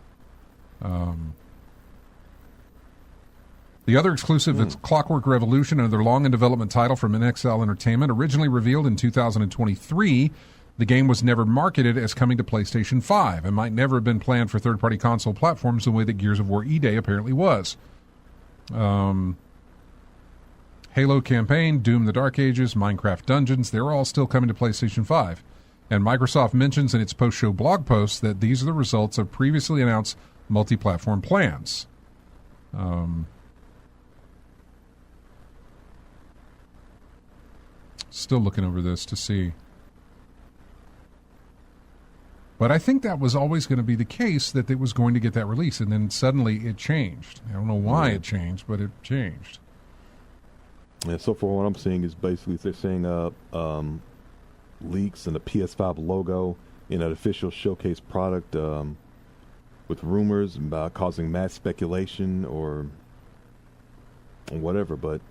The other exclusive is Clockwork Revolution, another long-in-development title from NXL Entertainment. Originally revealed in 2023, the game was never marketed as coming to PlayStation 5 and might never have been planned for third-party console platforms the way that Gears of War E-Day apparently was. Halo Campaign, Doom the Dark Ages, Minecraft Dungeons, they're all still coming to PlayStation 5. And Microsoft mentions in its post-show blog post that these are the results of previously announced multi-platform plans. Still looking over this to see. But I think that was always going to be the case, that it was going to get that release, and then suddenly it changed. I don't know why it changed, but it changed. Yeah, so far what I'm seeing is basically they're saying leaks and the PS5 logo in an official showcase product, with rumors about causing mass speculation or whatever. But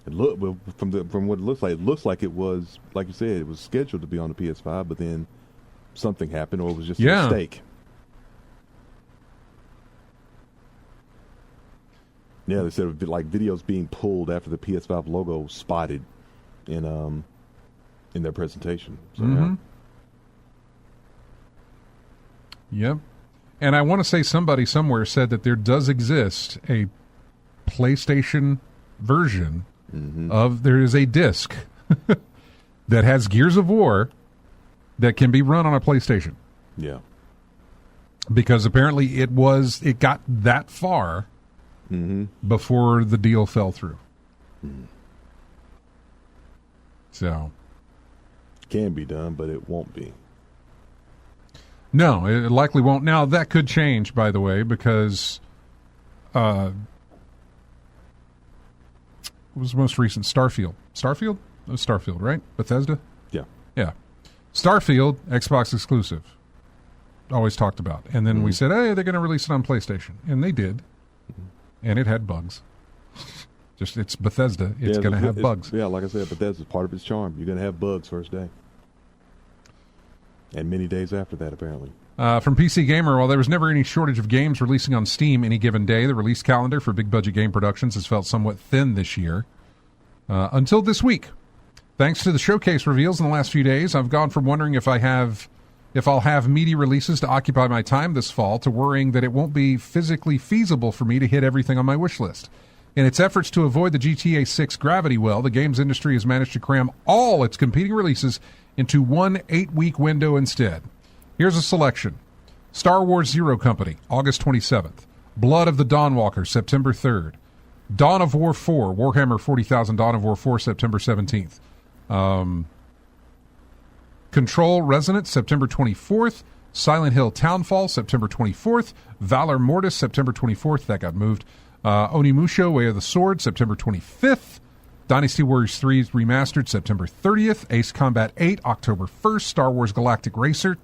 from what it looks like it was, like you said, it was scheduled to be on the PS5, but then something happened, or it was just a mistake. Yeah, they said it would be like videos being pulled after the PS5 logo spotted in their presentation. So, mm-hmm. Yep. And I want to say somebody somewhere said that there does exist a PlayStation version of, there is a disc that has Gears of War that can be run on a PlayStation. Yeah. Because apparently it got that far before the deal fell through. Mm. So. Can be done, but it won't be. No, it likely won't. Now, that could change, by the way, because what was the most recent? Starfield. Starfield? It was Starfield, right? Bethesda? Yeah. Yeah. Starfield, Xbox exclusive. Always talked about. And then we said, hey, they're going to release it on PlayStation. And they did. And it had bugs. Just, it's Bethesda. It's going to have bugs. Yeah, like I said, Bethesda's part of its charm. You're going to have bugs first day. And many days after that, apparently. From PC Gamer, while there was never any shortage of games releasing on Steam any given day, the release calendar for big-budget game productions has felt somewhat thin this year. Until this week. Thanks to the showcase reveals in the last few days, I've gone from wondering if I'll have meaty releases to occupy my time this fall to worrying that it won't be physically feasible for me to hit everything on my wish list. In its efforts to avoid the GTA 6 gravity well, the games industry has managed to cram all its competing releases into one 8-week window instead. Here's a selection. Star Wars Zero Company, August 27th. Blood of the Dawnwalker, September 3rd. Dawn of War 4, Warhammer 40,000 Dawn of War 4, September 17th. Control Resonance, September 24th. Silent Hill Townfall, September 24th. Valor Mortis, September 24th. That got moved. Onimusha, Way of the Sword, September 25th. Dynasty Warriors 3 Remastered, September 30th. Ace Combat 8, October 1st. Star Wars Galactic Racer,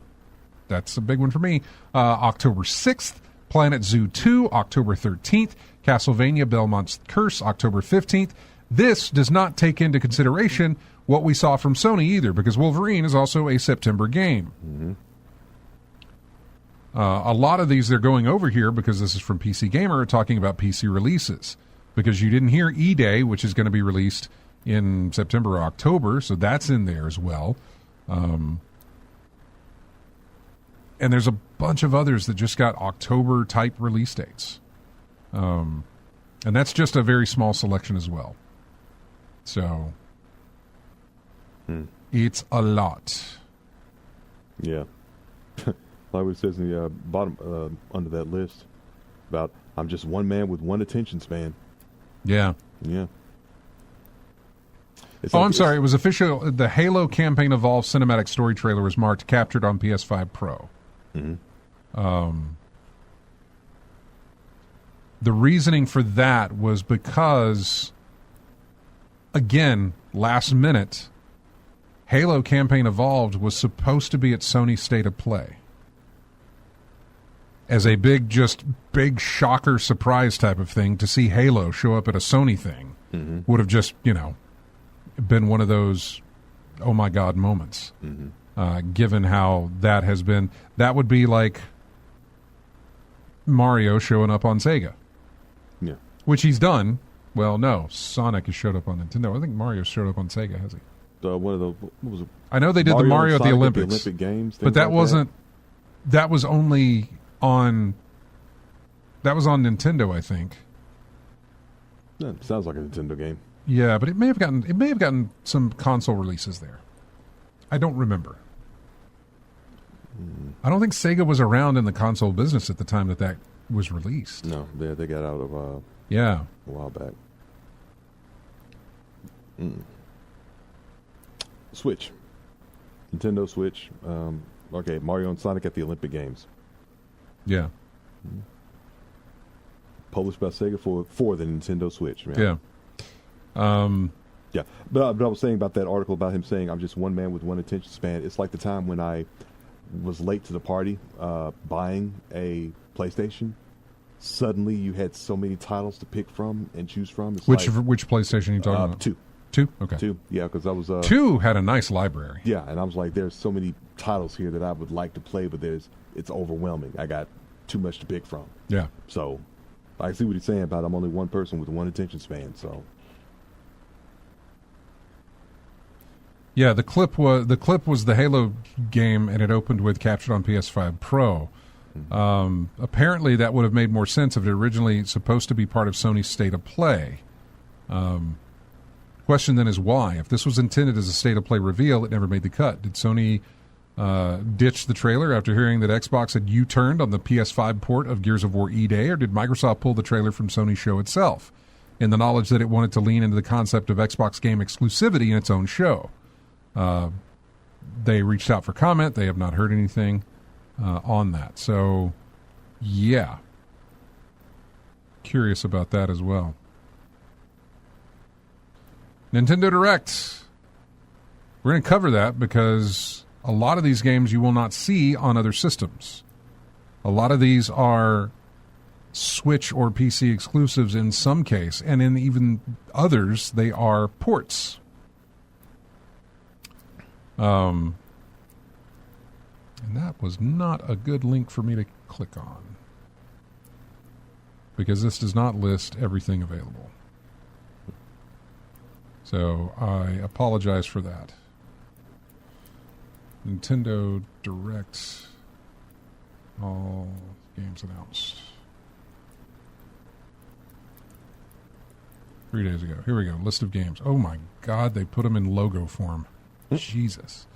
that's a big one for me, October 6th. Planet Zoo 2, October 13th. Castlevania Belmont's Curse, October 15th. This does not take into consideration what we saw from Sony either, because Wolverine is also a September game. Mm-hmm. A lot of these they're going over here, because this is from PC Gamer, are talking about PC releases. Because you didn't hear E-Day, which is going to be released in September or October, so that's in there as well. And there's a bunch of others that just got October-type release dates. And that's just a very small selection as well. So, it's a lot. Yeah. Like it says in the bottom, under that list, about, I'm just one man with one attention span. Yeah. Yeah. I'm sorry. It was official. The Halo Campaign Evolved cinematic story trailer was marked captured on PS5 Pro. Mm-hmm. The reasoning for that was because, again, last minute, Halo Campaign Evolved was supposed to be at Sony State of Play. As a big shocker surprise type of thing, to see Halo show up at a Sony thing would have just, been one of those, oh my God moments. Mm-hmm. Given how that has been, that would be like Mario showing up on Sega. Yeah. Which he's done. Well, no, Sonic has showed up on Nintendo. I think Mario showed up on Sega, has he? One of the, what was it? I know they did the Mario at the Olympics. Olympic Games, but that wasn't, that was only on Nintendo, I think. Yeah, sounds like a Nintendo game. Yeah, but it may have gotten some console releases there. I don't remember. I don't think Sega was around in the console business at the time that was released. No, they got out of a while back. Switch. Nintendo Switch. Okay, Mario and Sonic at the Olympic Games. Yeah. Published by Sega for the Nintendo Switch. Man. Yeah. Yeah, but I was saying about that article about him saying, I'm just one man with one attention span. It's like the time when I was late to the party buying a PlayStation. Suddenly you had so many titles to pick from and choose from. It's which PlayStation are you talking about? 2. 2? Okay. 2, yeah, because I was... 2 had a nice library. Yeah, and I was like, there's so many titles here that I would like to play, but it's overwhelming. I got too much to pick from. Yeah. So, I see what he's saying about I'm only one person with one attention span, so... Yeah, the clip was the Halo game, and it opened with captured on PS5 Pro. Apparently, that would have made more sense if it originally supposed to be part of Sony's State of Play. Question then is why? If this was intended as a State of Play reveal, it never made the cut. Did Sony ditched the trailer after hearing that Xbox had U-turned on the PS5 port of Gears of War E-Day, or did Microsoft pull the trailer from Sony's show itself, in the knowledge that it wanted to lean into the concept of Xbox game exclusivity in its own show? They reached out for comment. They have not heard anything on that. So, yeah. Curious about that as well. Nintendo Direct. We're going to cover that because a lot of these games you will not see on other systems. A lot of these are Switch or PC exclusives in some case, and in even others, they are ports. And that was not a good link for me to click on, because this does not list everything available. So I apologize for that. Nintendo Direct, all games announced 3 days ago. Here we go. List of games. Oh my God, they put them in logo form. Jesus.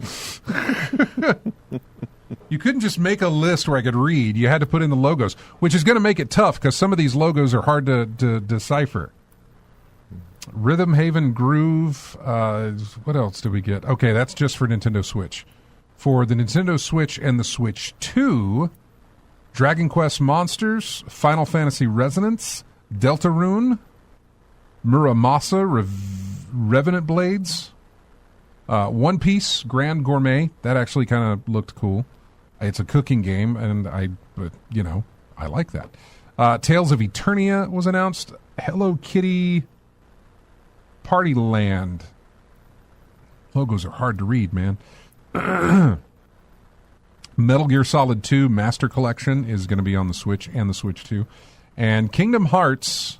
You couldn't just make a list where I could read. You had to put in the logos, which is going to make it tough because some of these logos are hard to decipher. Rhythm Haven Groove. What else did we get? Okay, that's just for Nintendo Switch. For the Nintendo Switch and the Switch 2, Dragon Quest Monsters, Final Fantasy Resonance, Deltarune, Muramasa Revenant Blades, One Piece Grand Gourmet. That actually kind of looked cool. It's a cooking game, and I like that. Tales of Eternia was announced. Hello Kitty Party Land. Logos are hard to read, man. Metal Gear Solid 2 Master Collection is going to be on the Switch and the Switch 2. And Kingdom Hearts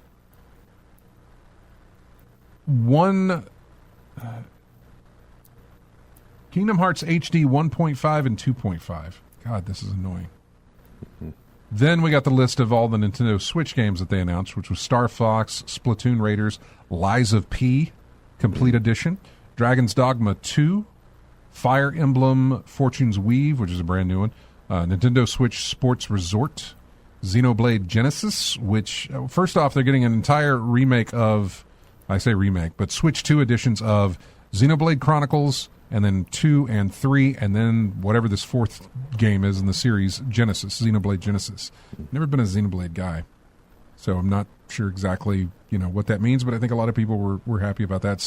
Kingdom Hearts HD 1.5 and 2.5. God, this is annoying. Then we got the list of all the Nintendo Switch games that they announced, which was Star Fox, Splatoon Raiders, Lies of P, Complete Edition, Dragon's Dogma 2, Fire Emblem Fortune's Weave, which is a brand new one, Nintendo Switch Sports Resort, Xenoblade Genesis, which, first off, they're getting an entire remake of, I say remake, but Switch 2 editions of Xenoblade Chronicles, and then 2 and 3, and then whatever this fourth game is in the series, Genesis, Xenoblade Genesis. Never been a Xenoblade guy, so I'm not sure exactly what that means, but I think a lot of people were happy about that.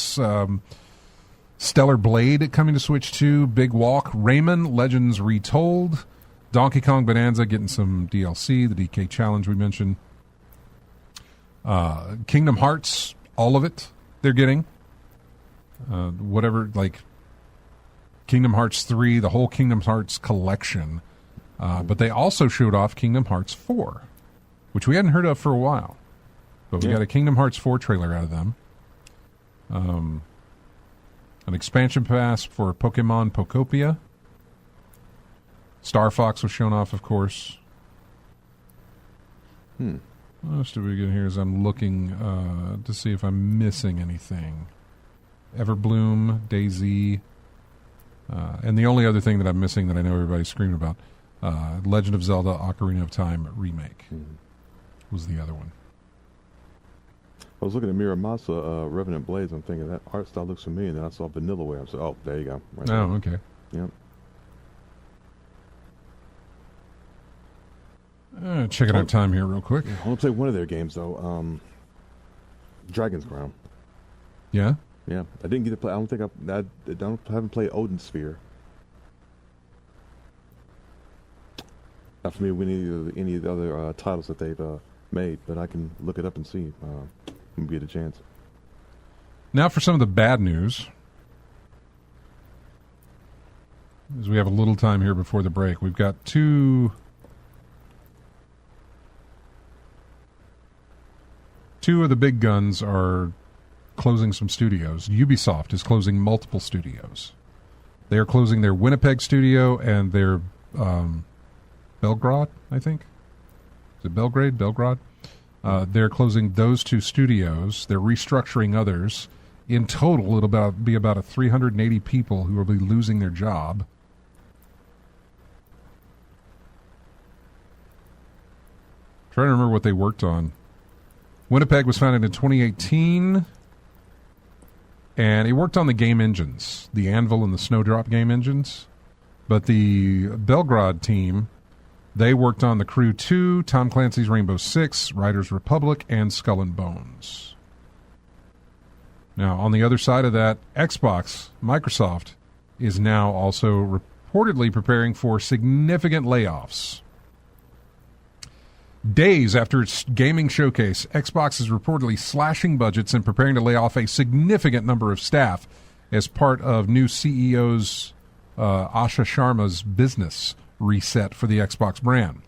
Stellar Blade coming to Switch 2, Big Walk, Rayman, Legends Retold, Donkey Kong Bonanza getting some DLC, the DK Challenge we mentioned, Kingdom Hearts, all of it they're getting. Whatever, like Kingdom Hearts 3, the whole Kingdom Hearts collection. But they also showed off Kingdom Hearts 4, which we hadn't heard of for a while. But we got a Kingdom Hearts 4 trailer out of them. An expansion pass for Pokemon Pokopia. Star Fox was shown off, of course. What else do we get here as I'm looking to see if I'm missing anything? Everbloom, Daisy, and the only other thing that I'm missing that I know everybody's screaming about, Legend of Zelda Ocarina of Time remake was the other one. I was looking at Muramasa Revenant Blades. I'm thinking that art style looks familiar, and then I saw Vanillaware. I said, "Oh, there you go." Right there. Okay. Yep. Checking out time here real quick. I want to play one of their games though. Dragon's Crown. Yeah. Yeah, I didn't get to play. I haven't played Odin Sphere. Not familiar with any of the other titles that they've made, but I can look it up and see when we get a chance. Now for some of the bad news. As we have a little time here before the break, we've got two of the big guns are closing some studios. Ubisoft is closing multiple studios. They are closing their Winnipeg studio and their Belgrade, I think. Is it Belgrade? Belgrade? They're closing those two studios. They're restructuring others. In total, it'll be about 380 people who will be losing their job. Trying to remember what they worked on. Winnipeg was founded in 2018, and it worked on the game engines, the Anvil and the Snowdrop game engines. But the Belgrade team, they worked on The Crew 2, Tom Clancy's Rainbow Six, Riders Republic, and Skull and Bones. Now, on the other side of that, Xbox, Microsoft, is now also reportedly preparing for significant layoffs. Days after its gaming showcase, Xbox is reportedly slashing budgets and preparing to lay off a significant number of staff as part of new CEO's Asha Sharma's business reset for the Xbox brand.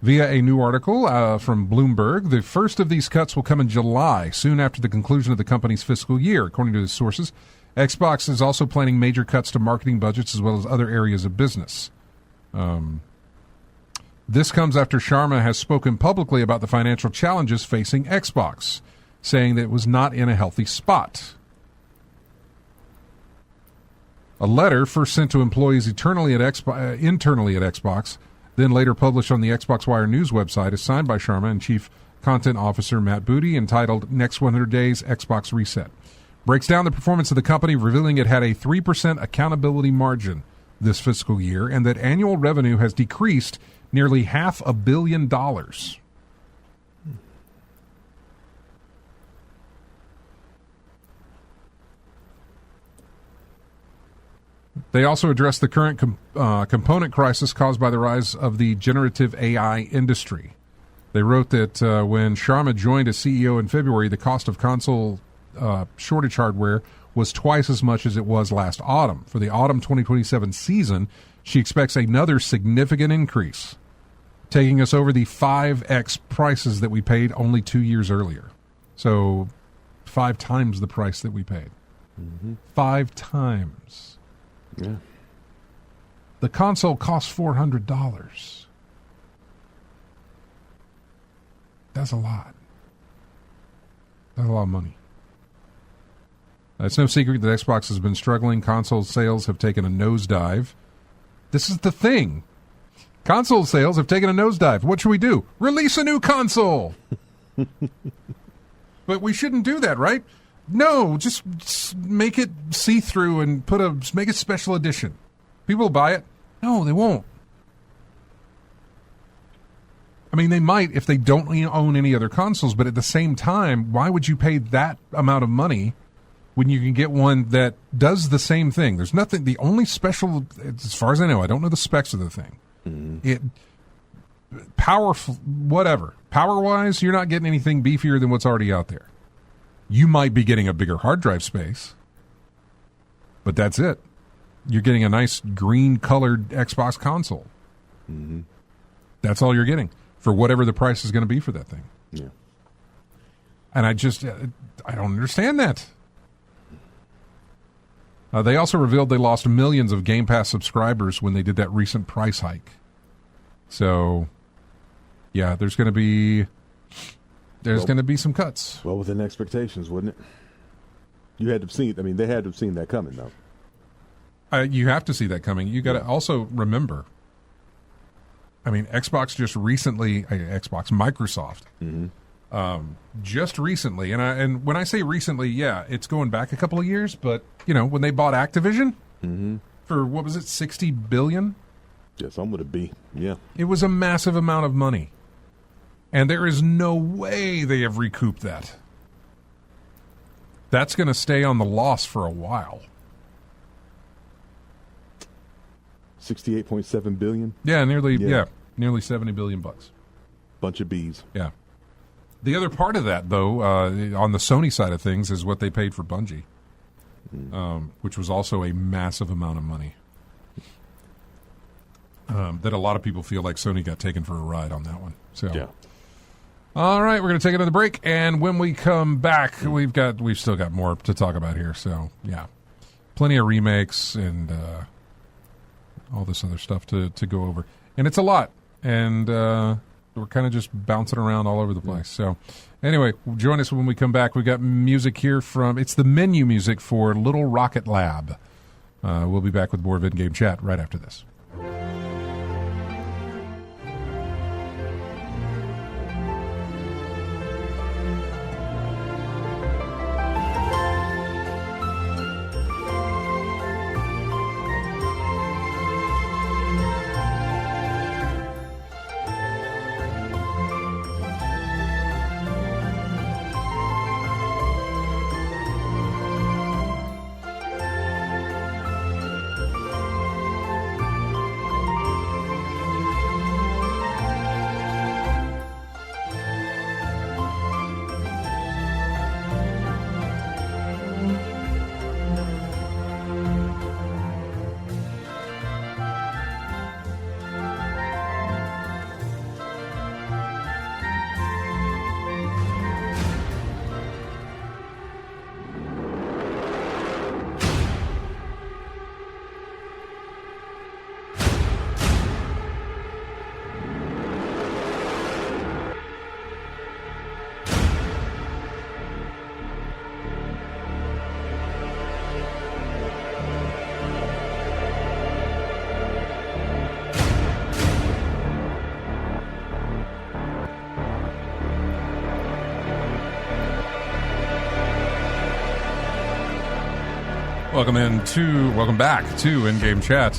Via a new article from Bloomberg, the first of these cuts will come in July, soon after the conclusion of the company's fiscal year. According to the sources, Xbox is also planning major cuts to marketing budgets as well as other areas of business. This comes after Sharma has spoken publicly about the financial challenges facing Xbox, saying that it was not in a healthy spot. A letter first sent to employees internally at Xbox, then later published on the Xbox Wire News website, is signed by Sharma and Chief Content Officer Matt Booty, entitled Next 100 Days Xbox Reset. Breaks down the performance of the company, revealing it had a 3% accountability margin this fiscal year and that annual revenue has decreased nearly $500 million. They also addressed the current component crisis caused by the rise of the generative AI industry. They wrote that when Sharma joined as CEO in February, the cost of console shortage hardware was twice as much as it was last autumn. For the autumn 2027 season, she expects another significant increase, taking us over the 5x prices that we paid only 2 years earlier. So 5 times the price that we paid. 5 times. Yeah. The console costs $400. That's a lot. That's a lot of money. It's no secret that Xbox has been struggling. Console sales have taken a nosedive. This is the thing. Console sales have taken a nosedive. What should we do? Release a new console. But we shouldn't do that, right? No, just make it see-through and make it special edition. People will buy it. No, they won't. I mean, they might if they don't own any other consoles, but at the same time, why would you pay that amount of money when you can get one that does the same thing? There's nothing, the only special, as far as I know, I don't know the specs of the thing. It powerful, whatever. Power-wise, you're not getting anything beefier than what's already out there. You might be getting a bigger hard drive space, but that's it. You're getting a nice green-colored Xbox console. That's all you're getting for whatever the price is going to be for that thing. Yeah. And I don't understand that. They also revealed they lost millions of Game Pass subscribers when they did that recent price hike. So, yeah, there's going to be some cuts. Well, within expectations, wouldn't it? You had to have seen. I mean, they had to have seen that coming, though. You have to see that coming. You got to also remember. I mean, Microsoft, just recently, and when I say recently, yeah, it's going back a couple of years. But when they bought Activision for what was it, $60 billion? Yeah, some would it be? Yeah, it was a massive amount of money, and there is no way they have recouped that. That's going to stay on the loss for a while. $68.7 billion. Yeah, nearly $70 billion. Bunch of bees. Yeah. The other part of that, though, on the Sony side of things, is what they paid for Bungie, which was also a massive amount of money. That a lot of people feel like Sony got taken for a ride on that one. So, yeah. All right, we're going to take another break, and when we come back, we've still got more to talk about here. So, yeah, plenty of remakes and all this other stuff to go over, and it's a lot, and we're kind of just bouncing around all over the place. So, anyway, join us when we come back. We've got music here it's the menu music for Little Rocket Lab. We'll be back with more Vid Game Chat right after this. Welcome back to In-Game Chat.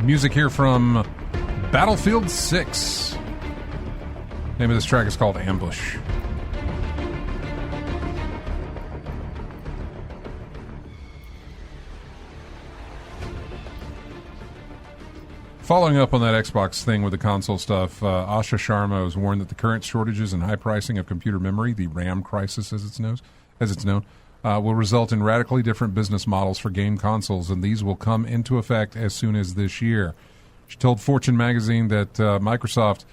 Music here from Battlefield 6. Name of this track is called Ambush. Following up on that Xbox thing with the console stuff, Asha Sharma has warned that the current shortages and high pricing of computer memory, the RAM crisis as it's known, will result in radically different business models for game consoles, and these will come into effect as soon as this year. She told Fortune magazine that Microsoft,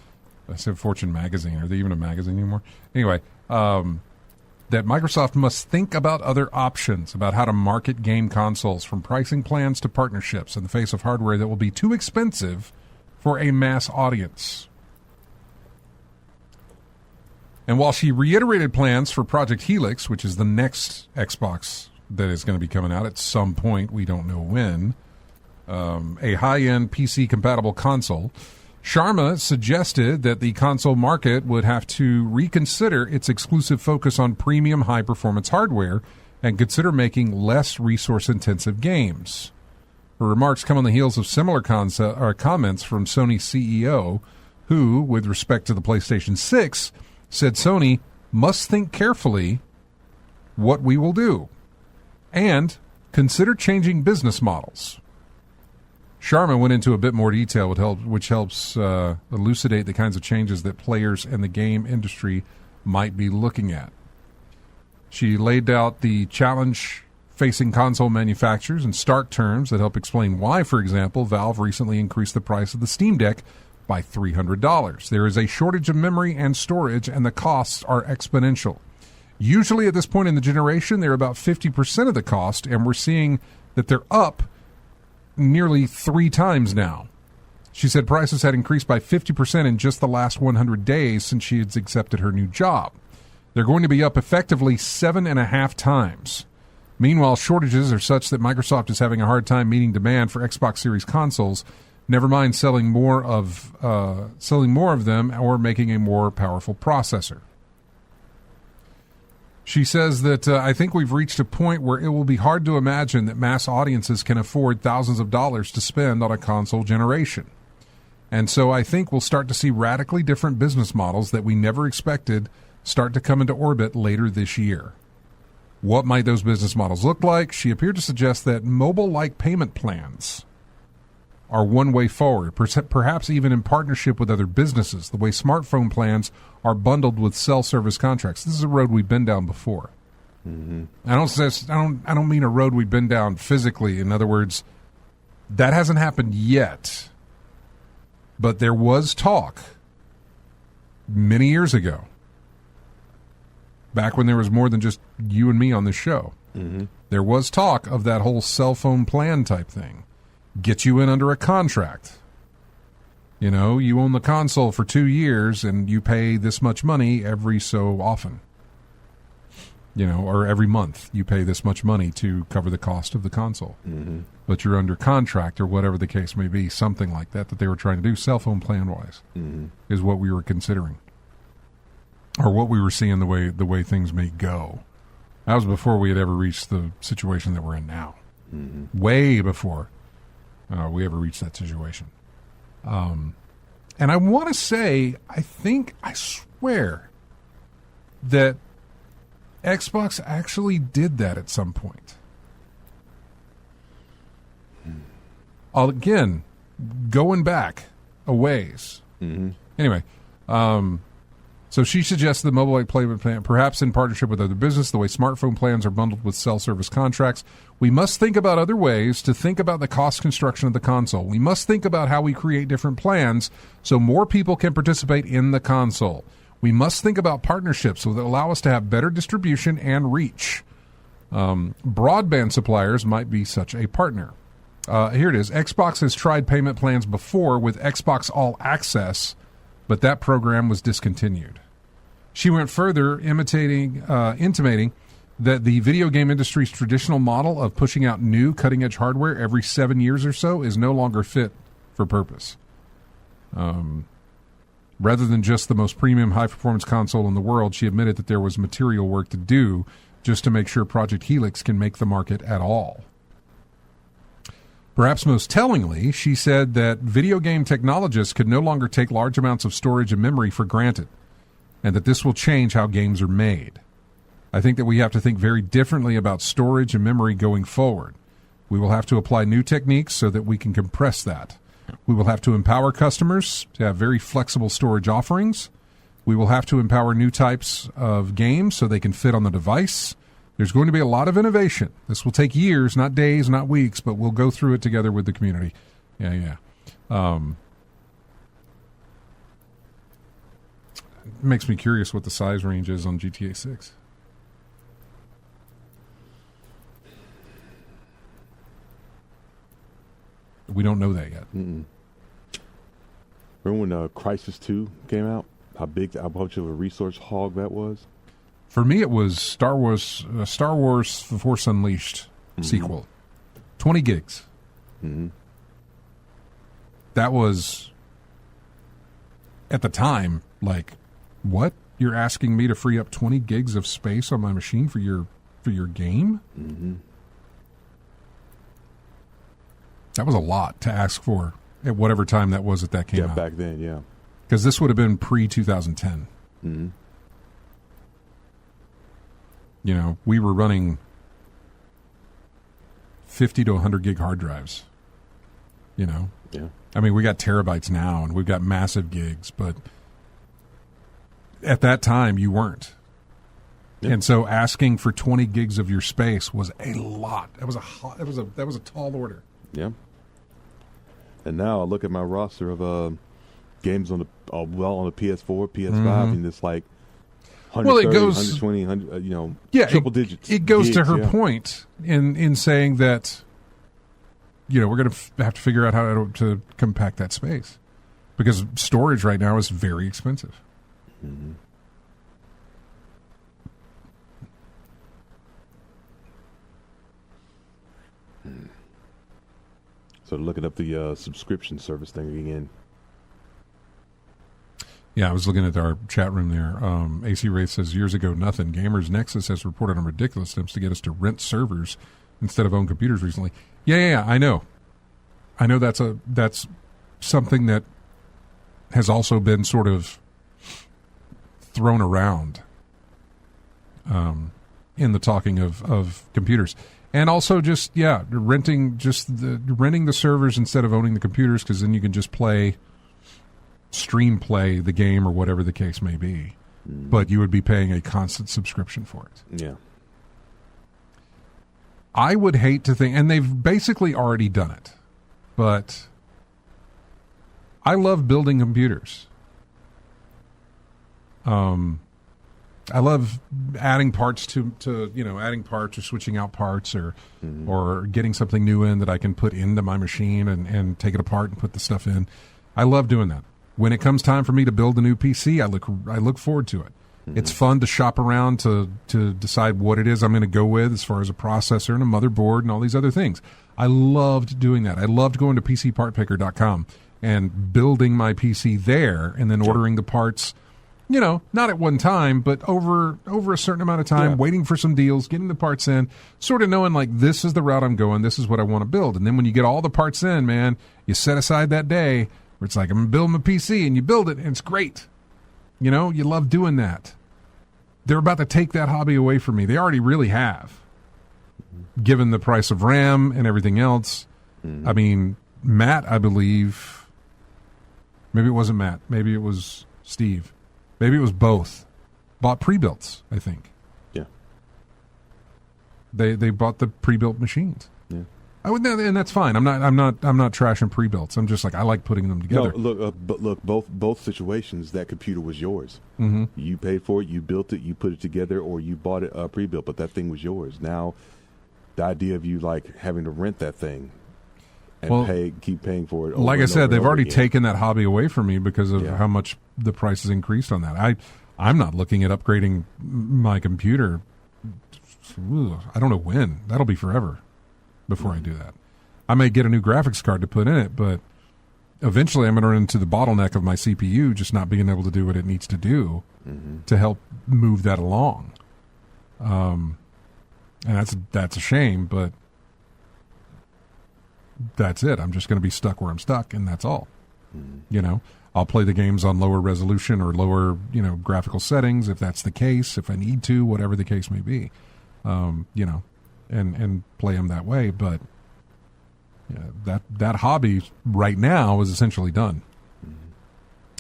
I said Fortune magazine, are they even a magazine anymore? Anyway, that Microsoft must think about other options about how to market game consoles, from pricing plans to partnerships, in the face of hardware that will be too expensive for a mass audience. And while she reiterated plans for Project Helix, which is the next Xbox that is going to be coming out at some point, we don't know when, a high-end PC-compatible console, Sharma suggested that the console market would have to reconsider its exclusive focus on premium high-performance hardware and consider making less resource-intensive games. Her remarks come on the heels of similar comments from Sony's CEO, who, with respect to the PlayStation 6, said Sony must think carefully what we will do and consider changing business models. Sharma went into a bit more detail, which helps elucidate the kinds of changes that players in the game industry might be looking at. She laid out the challenge facing console manufacturers in stark terms that help explain why, for example, Valve recently increased the price of the Steam Deck by $300. There is a shortage of memory and storage, and the costs are exponential. Usually at this point in the generation, they're about 50% of the cost, and we're seeing that they're up nearly 3 times now. She said prices had increased by 50% in just the last 100 days since she had accepted her new job. They're going to be up effectively 7.5 times. Meanwhile, shortages are such that Microsoft is having a hard time meeting demand for Xbox Series consoles, never mind selling more of them or making a more powerful processor. She says that I think we've reached a point where it will be hard to imagine that mass audiences can afford thousands of dollars to spend on a console generation. And so I think we'll start to see radically different business models that we never expected start to come into orbit later this year. What might those business models look like? She appeared to suggest that mobile-like payment plans are one way forward, perhaps even in partnership with other businesses, the way smartphone plans are bundled with cell service contracts. This is a road we've been down before. Mm-hmm. I don't mean a road we've been down physically. In other words, that hasn't happened yet. But there was talk many years ago, back when there was more than just you and me on this show. Mm-hmm. There was talk of that whole cell phone plan type thing. Get you in under a contract. You know, you own the console for 2 years and you pay this much money every so often. You know, or every month you pay this much money to cover the cost of the console. Mm-hmm. But you're under contract or whatever the case may be, something like that they were trying to do, cell phone plan-wise, is what we were considering. Or what we were seeing the way things may go. That was before we had ever reached the situation that we're in now. Mm-hmm. Way before we ever reached that situation. And I want to say, I swear that Xbox actually did that at some point. Again, going back a ways. Mm-hmm. Anyway, so she suggests the mobile payment plan, perhaps in partnership with other business, the way smartphone plans are bundled with cell service contracts. We must think about other ways to think about the cost construction of the console. We must think about how we create different plans so more people can participate in the console. We must think about partnerships that allow us to have better distribution and reach. Broadband suppliers might be such a partner. Here it is. Xbox has tried payment plans before with Xbox All Access, but that program was discontinued. She went further, intimating that the video game industry's traditional model of pushing out new cutting-edge hardware every 7 years or so is no longer fit for purpose. Rather than just the most premium high-performance console in the world, she admitted that there was material work to do just to make sure Project Helix can make the market at all. Perhaps most tellingly, she said that video game technologists could no longer take large amounts of storage and memory for granted, and that this will change how games are made. I think that we have to think very differently about storage and memory going forward. We will have to apply new techniques so that we can compress that. We will have to empower customers to have very flexible storage offerings. We will have to empower new types of games so they can fit on the device. There's going to be a lot of innovation. This will take years, not days, not weeks, but we'll go through it together with the community. Yeah. It makes me curious what the size range is on GTA 6. We don't know that yet. Mm-mm. Remember when Crisis 2 came out? How much of a resource hog that was? For me, it was Star Wars The Force Unleashed sequel. 20 gigs. Mm-hmm. That was, at the time, like, what? You're asking me to free up 20 gigs of space on my machine for your game? Mm-hmm. That was a lot to ask for at whatever time that was that came out. Yeah, back then, yeah. Because this would have been pre-2010. Mm-hmm. You know, we were running 50 to 100 gig hard drives. You know? Yeah. I mean, we got terabytes now, and we've got massive gigs, but at that time, you weren't. Yep. And so asking for 20 gigs of your space was a lot. That was a tall order. Yeah. And now I look at my roster of games on the PS4, PS5, and it's like 130, 120, 100, triple digits. It goes gigs, to her point in saying that, we're going to have to figure out how to compact that space, because storage right now is very expensive. Mm-hmm. So looking up the subscription service thing again. Yeah, I was looking at our chat room there. AC Wraith says, years ago, nothing. Gamers Nexus has reported on ridiculous attempts to get us to rent servers instead of own computers recently. Yeah, I know. I know that's something that has also been sort of thrown around in the talking of computers. And also just, renting the servers instead of owning the computers, because then you can just stream play the game or whatever the case may be. Mm. But you would be paying a constant subscription for it. Yeah. I would hate to think, and they've basically already done it, but I love building computers. I love adding parts to adding parts or switching out parts or getting something new in that I can put into my machine and take it apart and put the stuff in. I love doing that. When it comes time for me to build a new PC, I look forward to it. Mm-hmm. It's fun to shop around to decide what it is I'm going to go with as far as a processor and a motherboard and all these other things. I loved doing that. I loved going to PCPartPicker.com and building my PC there and then ordering the parts. Not at one time, but over a certain amount of time, waiting for some deals, getting the parts in, sort of knowing like this is the route I'm going, this is what I want to build. And then when you get all the parts in, man, you set aside that day where it's like, I'm going to build my PC, and you build it, and it's great. You love doing that. They're about to take that hobby away from me. They already really have, given the price of RAM and everything else. Mm-hmm. I mean, Matt, I believe, maybe it wasn't Matt, maybe it was Steve. Maybe it was both. Bought pre-builts, I think. Yeah. They bought the pre-built machines. Yeah. And that's fine. I'm not trashing pre-builts. I'm just like, I like putting them together. No, look, both situations, that computer was yours. Mm-hmm. You paid for it, you built it, you put it together, or you bought it pre-built, but that thing was yours. Now, the idea of you like having to rent that thing and keep paying for it. Like I said, they've already taken that hobby away from me because of how much the price has increased on that. I'm not looking at upgrading my computer. I don't know when. That'll be forever before I do that. I may get a new graphics card to put in it, but eventually I'm going to run into the bottleneck of my CPU just not being able to do what it needs to do to help move that along. And that's a shame, but that's it. I'm just going to be stuck where I'm stuck, and that's all. You know, I'll play the games on lower resolution or lower, graphical settings if that's the case, if I need to, whatever the case may be, and play them that way. But that hobby right now is essentially done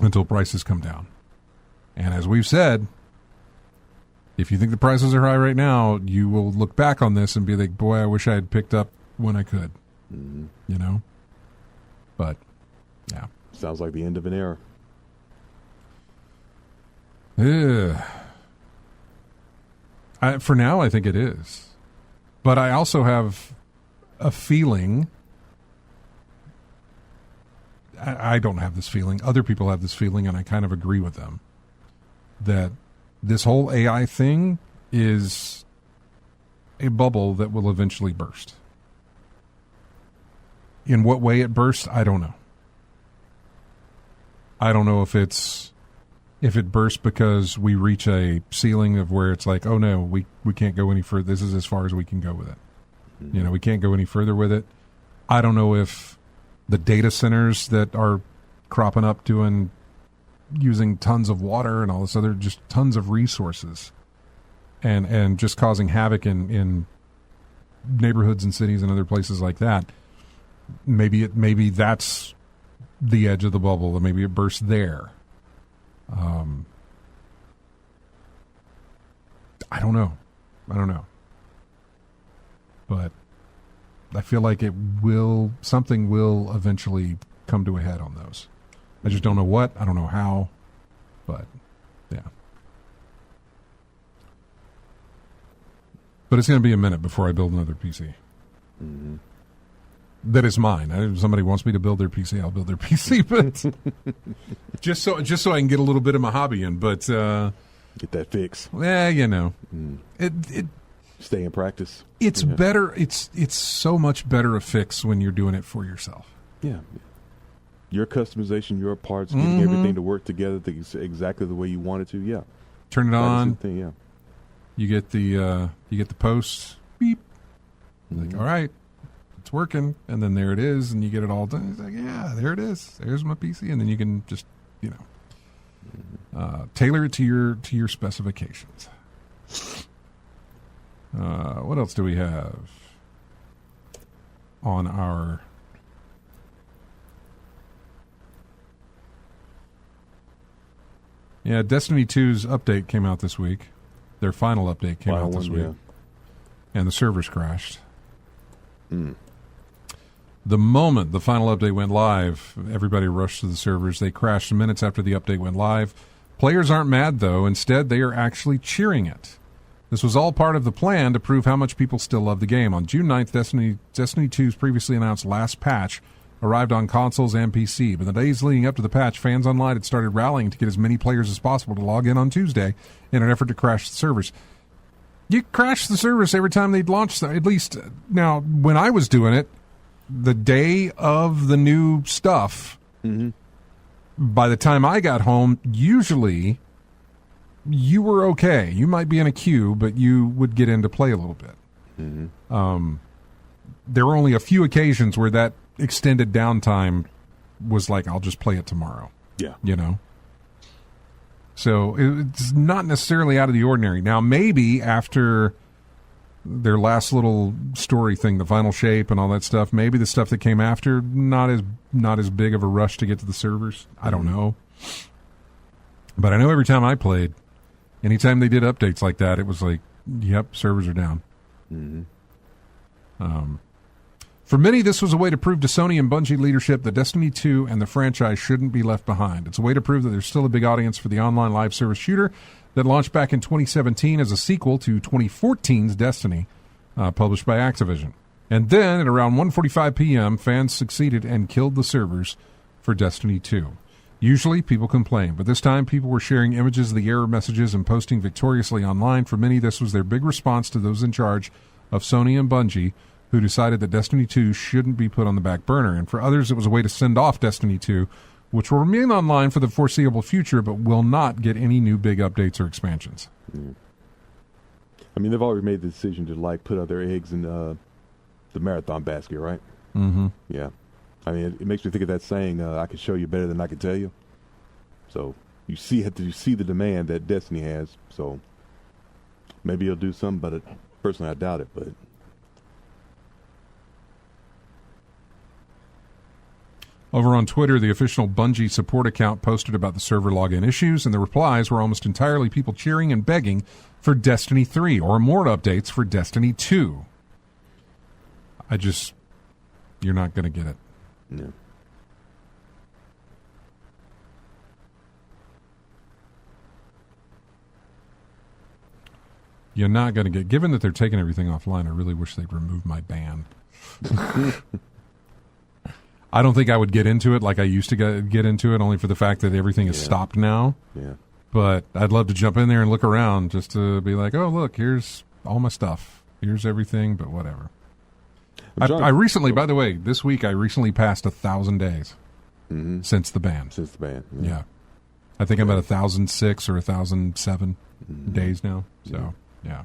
until prices come down. And as we've said, if you think the prices are high right now, you will look back on this and be like, boy, I wish I had picked up when I could, But, yeah. Sounds like the end of an era. For now, I think it is. But I also have a feeling, I don't have this feeling, other people have this feeling, and I kind of agree with them, that this whole AI thing is a bubble that will eventually burst. In what way it bursts, I don't know. I don't know if it bursts because we reach a ceiling of where it's like, oh no, we can't go any further. This is as far as we can go with it. We can't go any further with it. I don't know if the data centers that are cropping up using tons of water and all this other, just tons of resources and just causing havoc in neighborhoods and cities and other places like that. Maybe that's the edge of the bubble, and maybe it bursts there. I don't know. But I feel like something will eventually come to a head on those. I just don't know what. I don't know how. But, yeah. But it's going to be a minute before I build another PC. Mm-hmm. That is mine. If somebody wants me to build their PC, I'll build their PC. But just so I can get a little bit of my hobby in. But get that fix. It stay in practice. It's better. It's so much better a fix when you're doing it for yourself. Yeah. Your customization, your parts, getting everything to work together exactly the way you want it to. Yeah. Turn it on. Thing, yeah. You get the posts. Beep. Like, all right. It's working, and then there it is, and you get it all done. It's like, yeah, there it is. There's my PC, and then you can just, tailor it to your specifications. What else do we have on our? Yeah, Destiny 2's update came out this week. Their final update came out this week, and the servers crashed. The moment the final update went live, everybody rushed to the servers. They crashed minutes after the update went live. Players aren't mad, though. Instead, they are actually cheering it. This was all part of the plan to prove how much people still love the game. On June 9th, Destiny 2's previously announced last patch arrived on consoles and PC. But the days leading up to the patch, fans online had started rallying to get as many players as possible to log in on Tuesday in an effort to crash the servers. You crash the servers every time they'd launch, at least. Now, when I was doing it, the day of the new stuff, by the time I got home, usually you were okay. You might be in a queue, but you would get in to play a little bit. There were only a few occasions where that extended downtime was like, I'll just play it tomorrow. Yeah. So it's not necessarily out of the ordinary. Now, maybe after their last little story thing, the final shape and all that stuff, maybe the stuff that came after, not as big of a rush to get to the servers. I don't know. But I know every time I played, anytime they did updates like that, it was like, yep, servers are down. For many, this was a way to prove to Sony and Bungie leadership that Destiny 2 and the franchise shouldn't be left behind. It's a way to prove that there's still a big audience for the online live service shooter that launched back in 2017 as a sequel to 2014's Destiny, published by Activision. And then, at around 1:45 p.m., fans succeeded and killed the servers for Destiny 2. Usually, people complain, but this time people were sharing images of the error messages and posting victoriously online. For many, this was their big response to those in charge of Sony and Bungie, who decided that Destiny 2 shouldn't be put on the back burner. And for others, it was a way to send off Destiny 2, which will remain online for the foreseeable future, but will not get any new big updates or expansions. I mean, they've already made the decision to like put other eggs in the marathon basket, right? Mm-hmm. Yeah. I mean, it makes me think of that saying, "I can show you better than I can tell you." So you see the demand that Destiny has. So maybe he'll do something, but personally, I doubt it. But over on Twitter, the official Bungie support account posted about the server login issues, and the replies were almost entirely people cheering and begging for Destiny 3 or more updates for Destiny 2. You're not going to get it. yeah. You're not going to get. Given that they're taking everything offline, I really wish they'd remove my ban. I don't think I would get into it like I used to get into it, only for the fact that everything is stopped now. Yeah. But I'd love to jump in there and look around just to be like, oh, look, here's all my stuff. Here's everything, but whatever. I recently, by the way, this week I recently passed 1,000 days since the ban. Since the ban. Yeah. I think I'm at 1,006 or 1,007 days now. So, yeah.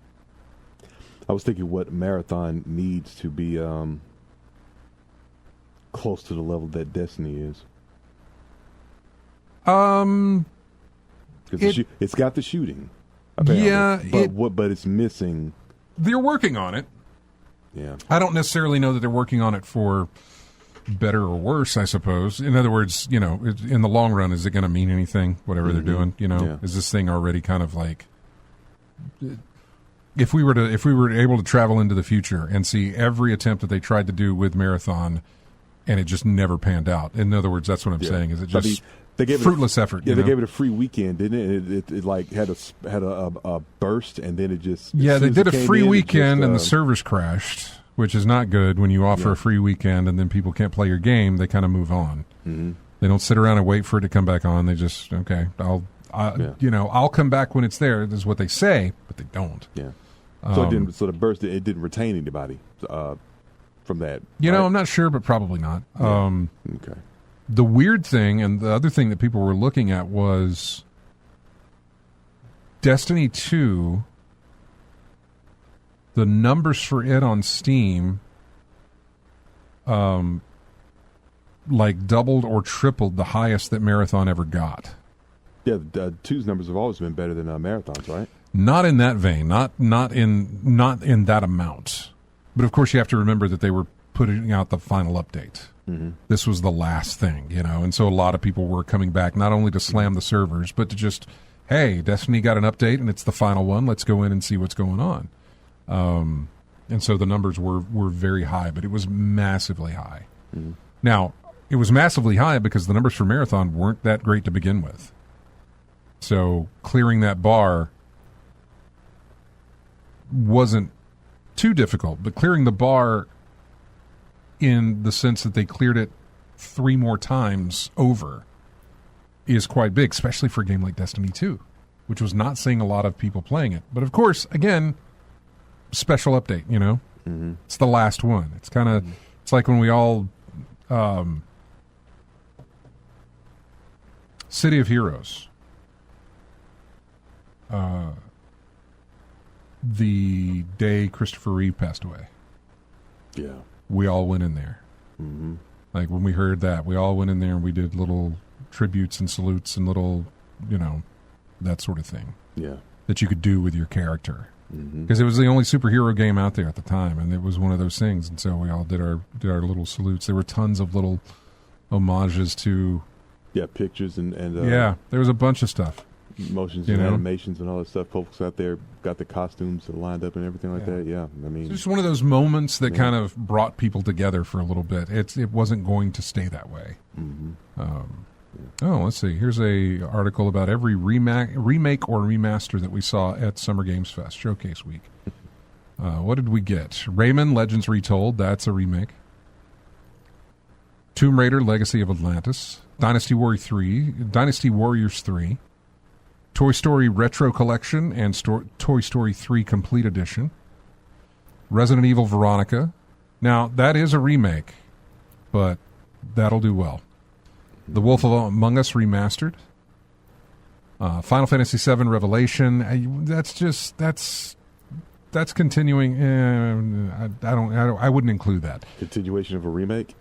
I was thinking what Marathon needs to be close to the level that Destiny is. Because it's got the shooting. Apparently. Yeah. But it's missing. They're working on it. Yeah. I don't necessarily know that they're working on it for better or worse, I suppose. In other words, in the long run, is it going to mean anything, whatever they're doing? Is this thing already kind of like, if we were able to travel into the future and see every attempt that they tried to do with Marathon and it just never panned out. In other words, that's what I'm saying. Is it just they gave fruitless effort? Yeah, they gave it a free weekend, didn't it? It like had a burst, and then it just they did a free weekend, and the servers crashed, which is not good when you offer a free weekend and then people can't play your game. They kind of move on. Mm-hmm. They don't sit around and wait for it to come back on. They just I'll come back when it's there. Is what they say, but they don't. Yeah. So it didn't. So the burst, it didn't retain anybody from that. I'm not sure, but probably not. Yeah. Okay. The weird thing, and the other thing that people were looking at was Destiny 2, the numbers for it on Steam doubled or tripled the highest that Marathon ever got. Yeah, 2's numbers have always been better than Marathon's, right? Not in that vein, not in that amount. But of course you have to remember that they were putting out the final update. Mm-hmm. This was the last thing, and so a lot of people were coming back not only to slam the servers, but to just, hey, Destiny got an update and it's the final one. Let's go in and see what's going on. And so the numbers were very high, but it was massively high. Mm-hmm. Now, it was massively high because the numbers for Marathon weren't that great to begin with. So clearing that bar wasn't too difficult, but clearing the bar in the sense that they cleared it 3 more times over is quite big, especially for a game like Destiny 2, which was not seeing a lot of people playing it. But of course, again, special update, Mm-hmm. It's the last one. It's kind of, it's like when we all, City of Heroes, the day Christopher Reeve passed away. Yeah. We all went in there. Mm-hmm. Like when we heard that, we all went in there and we did little tributes and salutes and little, that sort of thing. Yeah. That you could do with your character. Because it was the only superhero game out there at the time, and it was one of those things. And so we all did our little salutes. There were tons of little homages to... Yeah, pictures and there was a bunch of stuff. Motions and animations and all that stuff. Folks out there got the costumes lined up and everything like that. Yeah, I mean, it's just one of those moments that kind of brought people together for a little bit. It wasn't going to stay that way. Let's see. Here's a article about every remake or remaster that we saw at Summer Games Fest Showcase Week. What did we get? Rayman Legends Retold. That's a remake. Tomb Raider: Legacy of Atlantis. Dynasty Warriors 3. Toy Story Retro Collection and Toy Story 3 Complete Edition. Resident Evil Veronica. Now, that is a remake, but that'll do well. The Wolf Among Us Remastered. Final Fantasy VII Revelation. That's that's continuing. I wouldn't include that. Continuation of a remake?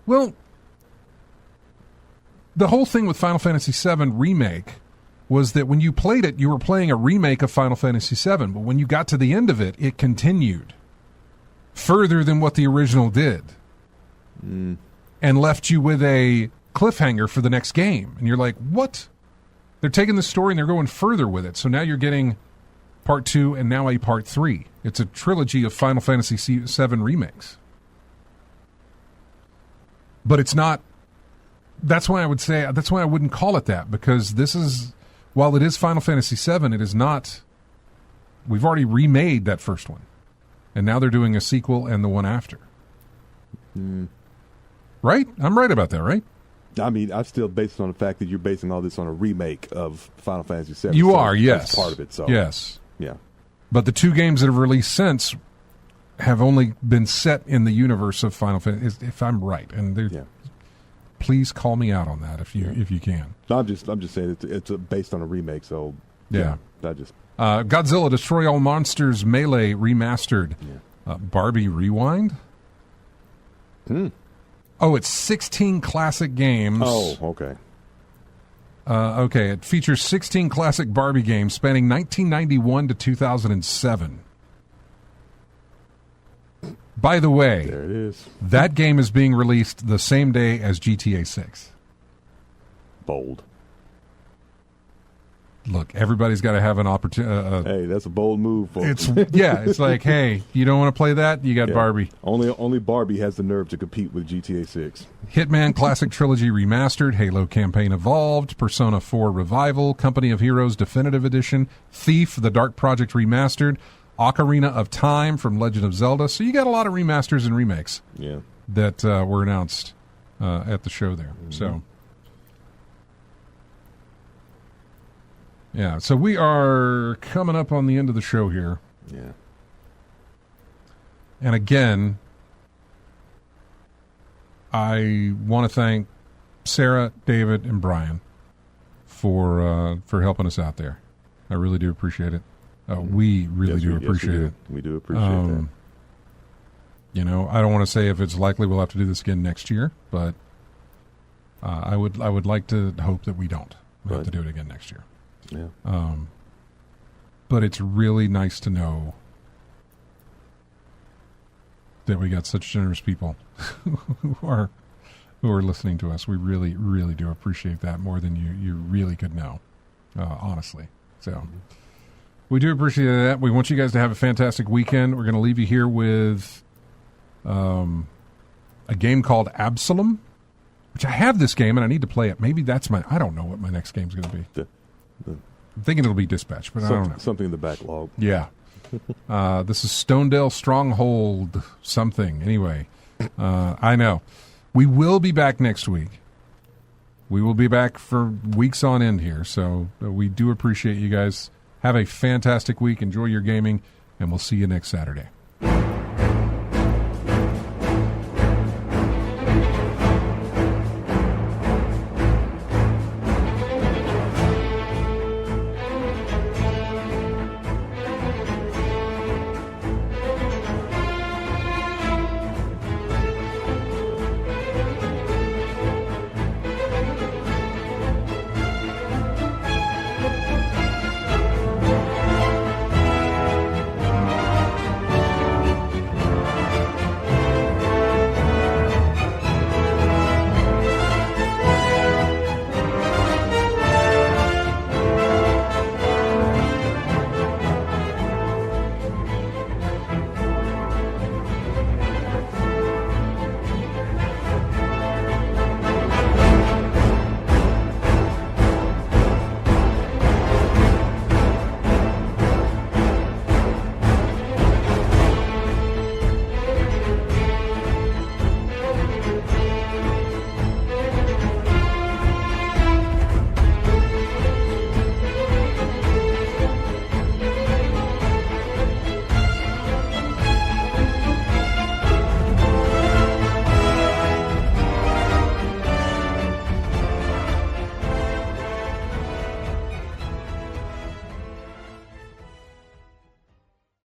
Well, the whole thing with Final Fantasy VII Remake was that when you played it, you were playing a remake of Final Fantasy VII, but when you got to the end of it, it continued further than what the original did and left you with a cliffhanger for the next game. And you're like, what? They're taking the story and they're going further with it. So now you're getting Part 2 and now a Part 3. It's a trilogy of Final Fantasy VII remakes. But it's not... That's why I wouldn't call it that, because this is... While it is Final Fantasy VII, it is not... We've already remade that first one. And now they're doing a sequel and the one after. Right? I'm right about that, right? I mean, I'm still based on the fact that you're basing all this on a remake of Final Fantasy VII. You are, yes. That's part of it, so... Yes. Yeah. But the two games that have released since have only been set in the universe of Final Fantasy, if I'm right. And please call me out on that if you can. No, I'm just saying it's based on a remake, so yeah. Godzilla Destroy All Monsters Melee Remastered. Yeah. Barbie Rewind. Oh, it's 16 classic games. Oh, okay. Okay, it features 16 classic Barbie games spanning 1991 to 2007. By the way, there it is. That game is being released the same day as GTA 6. Bold. Look, everybody's got to have an opportunity. Hey, that's a bold move, folks. It's like, hey, you don't want to play that? You got Barbie. Only Barbie has the nerve to compete with GTA 6. Hitman Classic Trilogy Remastered, Halo Campaign Evolved, Persona 4 Revival, Company of Heroes Definitive Edition, Thief, The Dark Project Remastered, Ocarina of Time from Legend of Zelda. So you got a lot of remasters and remakes that were announced at the show there. Mm-hmm. So, yeah. So we are coming up on the end of the show here. Yeah. And again, I want to thank Sarah, David, and Bryan for helping us out there. I really do appreciate it. We really do appreciate it. We do appreciate that. You know, I don't want to say if it's likely we'll have to do this again next year, but I would like to hope that we don't have to do it again next year. Yeah. But it's really nice to know that we got such generous people who are listening to us. We really, really do appreciate that more than you really could know, honestly. So we do appreciate that. We want you guys to have a fantastic weekend. We're going to leave you here with a game called Absalom, which I have this game and I need to play it. Maybe that's I don't know what my next game's going to be. I'm thinking it'll be Dispatch, but I don't know. Something in the backlog. Yeah. This is Stonedale Stronghold something. Anyway, I know. We will be back next week. We will be back for weeks on end here, so we do appreciate you guys. Have a fantastic week. Enjoy your gaming, and we'll see you next Saturday.